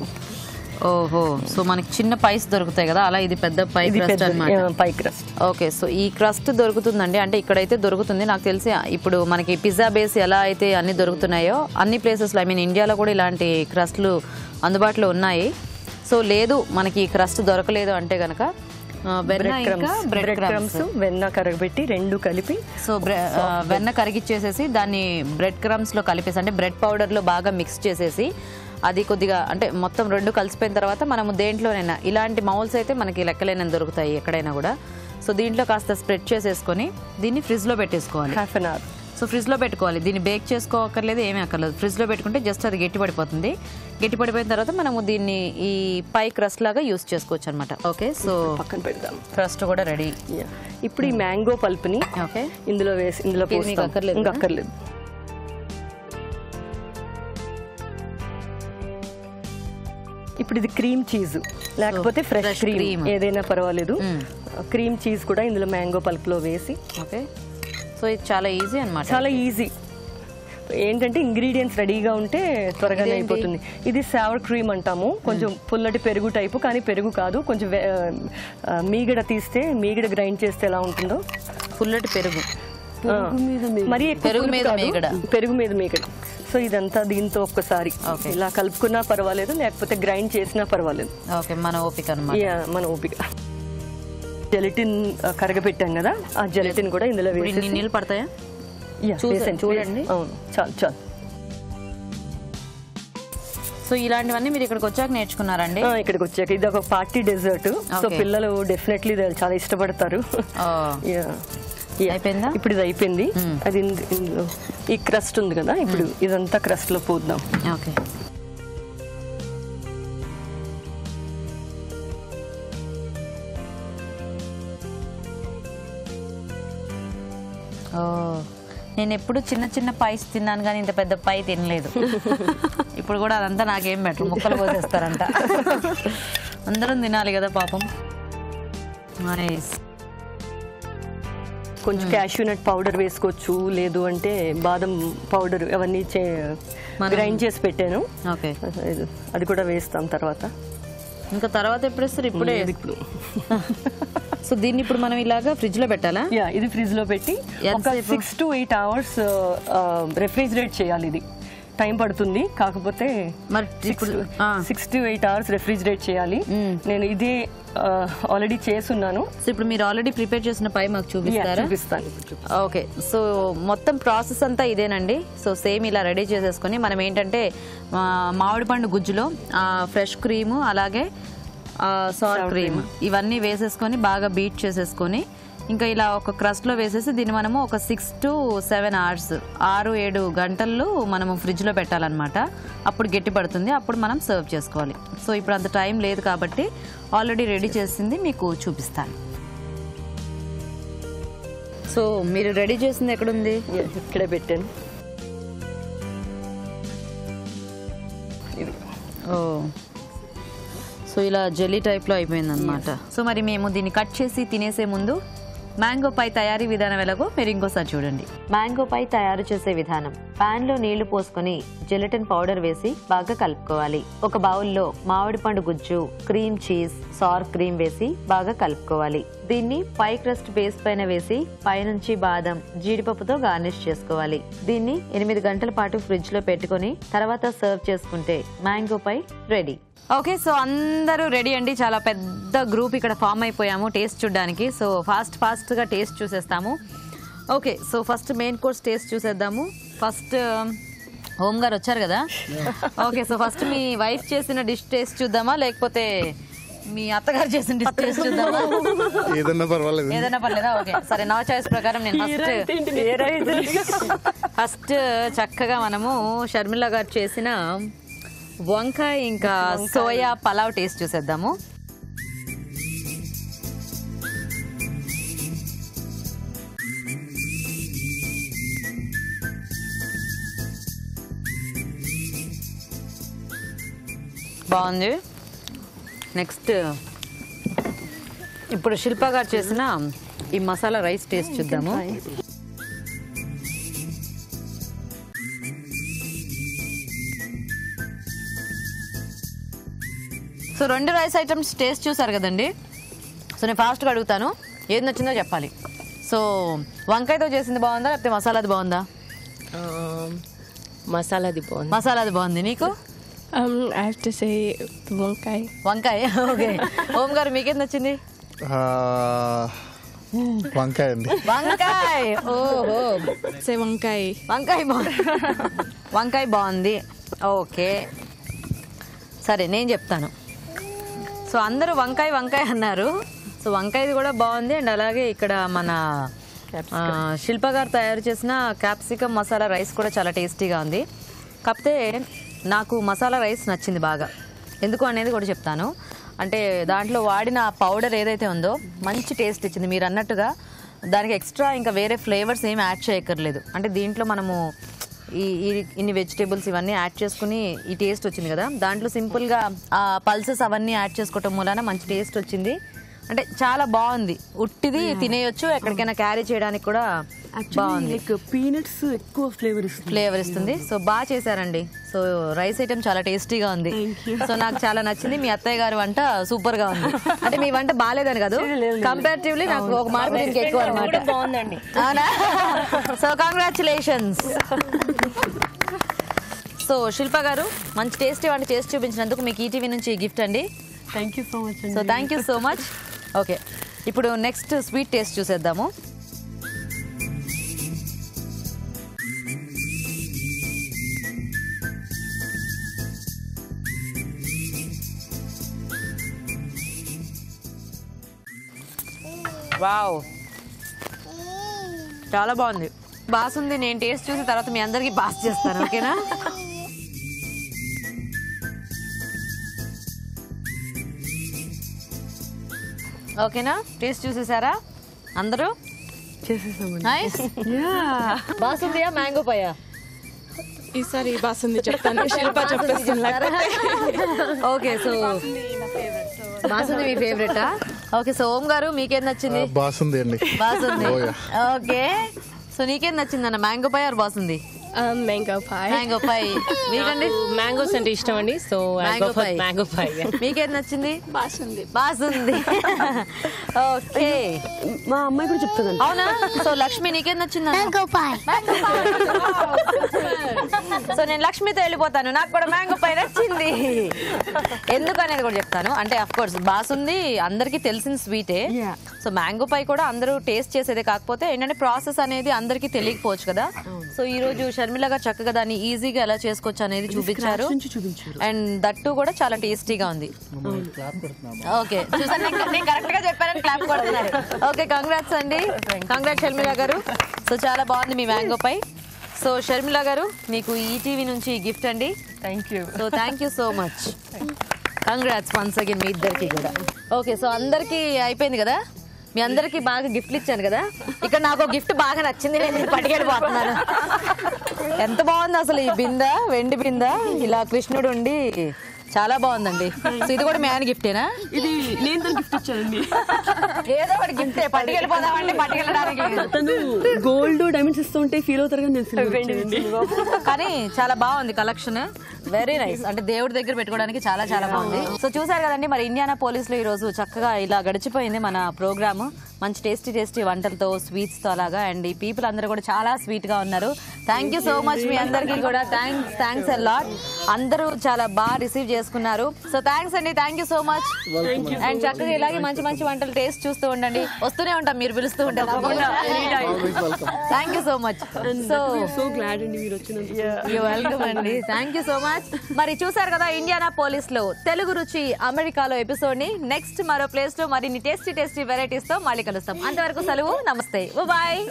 ఓహో, సో మనకి చిన్న పైస్ దొరుకుతాయి కదా, అలా ఇది పెద్ద పై క్రస్ట్ అన్నమాట. పై క్రస్ట్. ఓకే, సో ఈ క్రస్ట్ దొరుకుతుందండి. అంటే ఇక్కడైతే దొరుకుతుంది. నాకు తెలిసి ఇప్పుడు మనకి పిజ్జా బేస్ ఎలా అయితే అన్ని దొరుకుతున్నాయో అన్ని ప్లేసెస్లో, ఐ మీన్ ఇండియాలో కూడా ఇలాంటి క్రస్ట్లు అందుబాటులో ఉన్నాయి. సో లేదు మనకి ఈ క్రస్ట్ దొరకలేదు అంటే కనుక బ్రెడ్ క్రమ్స్ వెన్న కరగబెట్టి రెండు కలిపి, సో వెన్న కరిగిచ్చేసేసి దాన్ని బ్రెడ్ క్రమ్స్ లో కలిపేసి అంటే బ్రెడ్ పౌడర్ లో బాగా మిక్స్ చేసేసి అది కొద్దిగా అంటే మొత్తం రెండు కలిసిపోయిన తర్వాత మనము దేంట్లోనైనా ఇలాంటి మౌల్స్ అయితే మనకి లెక్కలేనని దొరుకుతాయి ఎక్కడైనా కూడా. సో దీంట్లో కాస్త స్ప్రెడ్ చేసేసుకొని దీన్ని ఫ్రిడ్జ్ లో పెట్టేసుకోవాలి. Half an hour. So fridge లో పెట్టుకోవాలి. దీన్ని బేక్ చేసుకోకర్లేదు, ఏమీ అక్కర్లేదు. ఫ్రిడ్జ్ లో పెట్టుకుంటే జస్ట్ అది గట్టి పడిపోతుంది. గట్టి పడిపోయిన తర్వాత మనము దీన్ని ఈ పై క్రస్ట్ లాగా యూస్ చేసుకోవచ్చు అనమాట. ఓకే, సో పక్కన పెడదాం. క్రస్ట్ కూడా రెడీ. ఇప్పుడు ఈ మ్యాంగో పల్ప్ ని ఇందులో వేసి ఇందులో అక్కర్లేదు. ఇప్పుడు ఇది క్రీమ్ చీజ్ లేకపోతే ఫ్రెష్ క్రీమ్ ఏదైనా పర్వాలేదు. క్రీమ్ చీజ్ కూడా ఇందులో మ్యాంగో పల్ప్ లో వేసి. ఓకే, సో ఇది చాలా ఈజీ అన్నమాట. చాలా ఈజీ. ఏంటంటే ఇంగ్రీడియంట్స్ రెడీగా ఉంటే త్వరగానే అయిపోతుంది. ఇది సావర్ క్రీమ్ అంటాము. కొంచెం పుల్లటి పెరుగు టైపు, కానీ పెరుగు కాదు. కొంచెం మీగడ తీస్తే, మీగడ గ్రైండ్ చేస్తే ఎలా ఉంటుందో. పుల్లటి పెరుగు, మరి పెరుగు మీద మీగడ. పెరుగు మీద మీగడ. సో ఇదంతా దీంతో ఒక్కసారి ఇలా కలుపుకున్నా పర్వాలేదు, లేకపోతే గ్రైండ్ చేసినా పర్వాలేదు. ఓకే, మన ఓపిక అన్నమాట. మన ఓపిక. జెలటిన్ కరగపెట్టాం కదా, ఆ జెలటిన్ కూడా ఇందులో వేసి. నీళ్ళు పడతాయా చూడండి. అవును, చాలు చాలు. సో ఇలాంటివన్నీ మీరు ఇక్కడికి వచ్చాక నేర్చుకున్నారండి? ఇక్కడికి వచ్చాక. ఇది ఒక పార్టీ డెజర్ట్. సో పిల్లలు డెఫినెట్లీ చాలా ఇష్టపడతారు. అయిపోయిందా? ఇప్పుడు ఇది అయిపోయింది. అది ఇందులో ఈ క్రస్ట్ ఉంది కదా, ఇప్పుడు ఇదంతా క్రస్ట్ లో పోద్దాం. ఓకే, నేను ఎప్పుడు చిన్న చిన్న పైస్ తిన్నాను కానీ ఇంత పెద్ద పై తినలేదు. ఇప్పుడు కూడా అదంతా నాకేం బెటర్, ముక్కలు పోసేస్తారంట. అందరం తినాలి కదా పాపం. కొంచెం క్యాష్యూ నట్ పౌడర్ వేసుకోవచ్చు, లేదు అంటే బాదం పౌడర్ అవన్నీ గ్రైండ్ చేసి పెట్టాను. ఓకే, అది కూడా వేస్తాం తర్వాత. ఇంకా తర్వాత ఎప్పుడు వేస్తారు? ఇప్పుడే. ఇప్పుడు సో దీన్ని ఇప్పుడు మనం ఇలాగా ఫ్రిడ్జ్ లో పెట్టాలా? ఇది ఫ్రిడ్జ్ లో పెట్టి ఒక 6 to 8 hours రెఫ్రిజిరేట్ చేయాలి. ఇది టైం పడుతుంది, కాకపోతే 6 to 8 hours రెఫ్రిజిరేట్ చేయాలి. నేను ఇదే ఆల్రెడీ చేసున్నాను. సో ఇప్పుడు మీరు ఆల్రెడీ ప్రిపేర్ చేసిన పై మాకు చూపిస్తారా? చూపిస్తాను. ఓకే, సో మొత్తం ప్రాసెస్ అంతా ఇదేనండి. సో సేమ్ ఇలా రెడీ చేసేసుకొని మనం ఏంటంటే మామిడి పండు గుజ్జులో ఫ్రెష్ క్రీము అలాగే సార్ క్రీమ్ ఇవన్నీ వేసేసుకొని బాగా బీట్ చేసేసుకొని ఇంకా ఇలా ఒక క్రస్ట్లో వేసేసి దీన్ని మనము ఒక 6 to 7 hours 6-7 గంటలు మనము ఫ్రిడ్జ్లో పెట్టాలన్నమాట. అప్పుడు గట్టి పడుతుంది, అప్పుడు మనం సర్వ్ చేసుకోవాలి. సో ఇప్పుడు అంత టైం లేదు కాబట్టి ఆల్రెడీ రెడీ చేసింది మీకు చూపిస్తాను. సో మీరు రెడీ చేసింది ఎక్కడుంది? ఇక్కడే పెట్టాను. ఓ, సో ఇలా జెల్లీ టైప్లో అయిపోయింది అనమాట. సో మరి మేము దీన్ని కట్ చేసి తినేసే ముందు మ్యాంగో పై తయారీ విధానం ఎలాగో మీరు ఇంకోసారి చూడండి. మ్యాంగో పై తయారు చేసే విధానం: పాన్ లో నీళ్లు పోసుకొని జెలటిన్ పౌడర్ వేసి బాగా కలుపుకోవాలి. ఒక బౌల్లో మామిడి పండు గుజ్జు, క్రీమ్ చీజ్, సార్ క్రీమ్ వేసి బాగా కలుపుకోవాలి. దీన్ని పై క్రస్ట్ బేస్ పైన వేసి పైనుంచి బాదం, జీడిపప్పుతో గార్నిష్ చేసుకోవాలి. దీన్ని 8 గంటల పాటు ఫ్రిడ్జ్ లో పెట్టుకొని తర్వాత సర్వ్ చేసుకుంటే మ్యాంగో పై రెడీ. ఓకే, సో అందరూ రెడీ అండి. చాలా పెద్ద గ్రూప్ ఇక్కడ ఫామ్ అయిపోయాము టేస్ట్ చూడడానికి. సో ఫాస్ట్గా టేస్ట్ చూసేస్తాము. Okay, so first main course taste చూసేద్దాము. ఫస్ట్ హోమ్ గారు వచ్చారు కదా. ఓకే, సో ఫస్ట్ మీ వైఫ్ చేసిన డిష్ టేస్ట్ చూద్దామా, లేకపోతే మీ అత్తగారు చేసిన డిష్ టేస్ట్ చూద్దామా? ఏదన్నా పర్వాలేదు. ఏదైనా పర్లేదా? ఓకే, సరే. నా చాయిస్ ప్రకారం నేను ఫస్ట్ చక్కగా మనము షర్మిల గారు చేసిన వంకాయ ఇంకా సోయా పలావ్ టేస్ట్ చూసేద్దాము. బాగుంది. నెక్స్ట్ ఇప్పుడు శిల్ప గారు చేసిన ఈ మసాలా రైస్ టేస్ట్ చూద్దాము. సో 2 రైస్ ఐటమ్స్ టేస్ట్ చూసారు కదండి. సో నేను ఫాస్ట్గా అడుగుతాను, ఏది నచ్చిందో చెప్పాలి. సో వంకాయతో చేసింది బాగుందా, లేకపోతే మసాలాది బాగుందా? మసాలాది బాగుంది. మసాలాది బాగుంది. నీకు? I have to say వంకాయ. వంకాయ. ఓకే. ఓం గారు మీకేం నచ్చింది? వంకాయ అండి. వంకాయ. ఓహో, వంకాయ. వంకాయ బాగుంది. వంకాయ బాగుంది. ఓకే, సరే నేను చెప్తాను. సో అందరూ వంకాయ వంకాయ అన్నారు. సో వంకాయది కూడా బాగుంది. అండ్ అలాగే ఇక్కడ మన శిల్ప గారు తయారు చేసిన క్యాప్సికమ్ మసాలా రైస్ కూడా చాలా టేస్టీగా ఉంది. కాకపోతే నాకు మసాలా రైస్ నచ్చింది బాగా. ఎందుకు అనేది కూడా చెప్తాను. అంటే దాంట్లో వాడిన పౌడర్ ఏదైతే ఉందో మంచి టేస్ట్ ఇచ్చింది. మీరు అన్నట్టుగా దానికి ఎక్స్ట్రా ఇంకా వేరే ఫ్లేవర్స్ ఏమి యాడ్ చేయక్కర్లేదు. అంటే దీంట్లో మనము ఇన్ని వెజిటేబుల్స్ ఇవన్నీ యాడ్ చేసుకుని ఈ టేస్ట్ వచ్చింది కదా. దాంట్లో సింపుల్గా ఆ పల్సెస్ అవన్నీ యాడ్ చేసుకోవటం మూలాన మంచి టేస్ట్ వచ్చింది. అంటే చాలా బాగుంది. ఉట్టిది తినేయొచ్చు, ఎక్కడికైనా క్యారీ చేయడానికి కూడా బాగుంది. పీనట్స్ ఎక్కువ ఫ్లేవర్ ఇస్తుంది. సో బాగా చేశారండి. సో రైస్ ఐటమ్ చాలా టేస్టీగా ఉంది. సో నాకు చాలా నచ్చింది. మీ అత్తయ్య గారి వంట సూపర్ గా ఉంది. అంటే మీ వంట బాగాలేదని కాదు, కంపారిటివ్లీ నాకు ఒక మార్క్ దీనికి ఎక్కువ అనమాట. బాగుందండి. అవునా? So congratulations. సో శిల్ప గారు మంచి టేస్టీ వంట చేసి చూపించినందుకు మీకు ఈటీవీ నుంచి గిఫ్ట్ అండి. Thank you so much. So thank you so much. Okay, ఇప్పుడు నెక్స్ట్ స్వీట్ టేస్ట్ చూసేద్దాము. వావ్, చాలా బాగుంది. బాసుంది. నేను టేస్ట్ చూసిన తర్వాత మీ అందరికీ పాస్ చేస్తాను. ఓకేనా? ఓకేనా? టేస్ట్ చూసేసారా అందరూ? నైస్. బాసుందియా మ్యాంగో పయ్యా? ఈసారి బాసుంది చెప్తాను. శిల్ప చెప్పేస్తుంది. ఓకే, సో బాసుంది మీ ఫేవరెటా? ఓకే, సో ఓం గారు మీకేం నచ్చింది? బాసుంది అండి. బాసుంది. ఓకే, సో నీకేం నచ్చింది అన్న, mango pie or basundi? Mango pie. Mango pie. మీకండి? మ్యాంగోస్ అంటే ఇష్టం అండి. So mango pie. మీకేం నచ్చింది? బాసుంది. బాసుంది. ఓకే, మా అమ్మాయి కూడా చెప్తుందండి. అవునా? సో లక్ష్మి నీకేం నచ్చింది? Mango pie. సో నేను లక్ష్మితో వెళ్ళిపోతాను. నాకు కూడా మ్యాంగో పై నచ్చింది. ఎందుకు అనేది కూడా చెప్తాను. అంటే అఫ్ కోర్స్ బాసుంది అందరికీ తెలిసిన స్వీటే. సో మ్యాంగో పై కూడా అందరూ టేస్ట్ చేసేదే. కాకపోతే ఏంటంటే ప్రాసెస్ అనేది అందరికీ తెలియకపోవచ్చు కదా. సో ఈ రోజు షర్మిల గారు చక్కగా దాన్ని ఈజీగా ఎలా చేసుకోవచ్చు అనేది చూపించారు అండ్ దట్టు కూడా చాలా టేస్టీగా ఉంది. ఓకే చూసాను, నేను కరెక్ట్ గా చెప్పానని క్లాప్ కొడుతున్నారు. ఓకే కంగ్రాట్స్ అండి, కంగ్రాట్స్ షర్మిల గారు. సో చాలా బాగుంది మీ మ్యాంగో పై. సో షర్మిల గారు మీకు ఈటీవీ నుంచి గిఫ్ట్ అండి. Thank you. So thank you so much, congrats once again మీ ఇద్దరికి కూడా. ఓకే సో అందరికి అయిపోయింది కదా, మీ అందరికి బాగా గిఫ్ట్లు ఇచ్చాను కదా. ఇక్కడ నాకు గిఫ్ట్ బాగా నచ్చింది, నేను పట్టుకెళ్ళిపోతున్నాను. ఎంత బాగుంది అసలు ఈ బింద, వెండి బింద, ఇలా కృష్ణుడు ఉండి చాలా బాగుందండి. సో ఇది కూడా మీ ఆయన గిఫ్టేనా? ఇది నేను గిఫ్ట్ ఇచ్చానండి. ఏదో ఒకటి గిఫ్టే, పట్టుకెళ్ళిపోదామంటే పట్టుకెళ్ళడానికి తను గోల్డ్ డైమండ్స్ ఇస్తుంటే ఫీల్ అవుతారు కానీ నేను సిల్వర్ ఇచ్చానండి. కానీ చాలా బాగుంది కలెక్షన్, వెరీ నైస్. అంటే దేవుడి దగ్గర పెట్టుకోవడానికి చాలా చాలా బాగుంది. సో చూసారు కదండి, మరి ఇండియానా పోలీస్ లో ఈ రోజు చక్కగా ఇలా గడిచిపోయింది మన ప్రోగ్రామ్. మంచి టేస్టీ టేస్టీ వంటలతో, స్వీట్స్ తో అలాగా. అండ్ ఈ పీపుల్ అందరూ కూడా చాలా స్వీట్ గా ఉన్నారు. థ్యాంక్ యూ సో మచ్ మీ అందరికీ కూడా. Thanks a lot. అందరూ చాలా బాగా రిసీవ్ చేసుకున్నారు. సో థ్యాంక్స్ అండి, thank you so much. And చక్కగా ఇలాగే మంచి మంచి వంటలు టేస్ట్ చూస్తూ ఉండండి. వస్తూనే ఉంటాం, మీరు పిలుస్తూ ఉంటారు. Thank you so much. So glad అండి మీరు వచ్చినందుకు. యూ వెల్కమ్ అండి, థ్యాంక్ యూ సో మచ్. మరి చూసారు కదా ఇండియానా పోలీస్ లో తెలుగు రుచి అమెరికాలో ఎపిసోడ్ ని. నెక్స్ట్ మరో ప్లేస్ లో మరిన్ని టేస్టీ టేస్టీ వెరైటీస్ తో మళ్ళీ కలుస్తాం. అంతవరకు సెలవు, నమస్తే, బాయ్.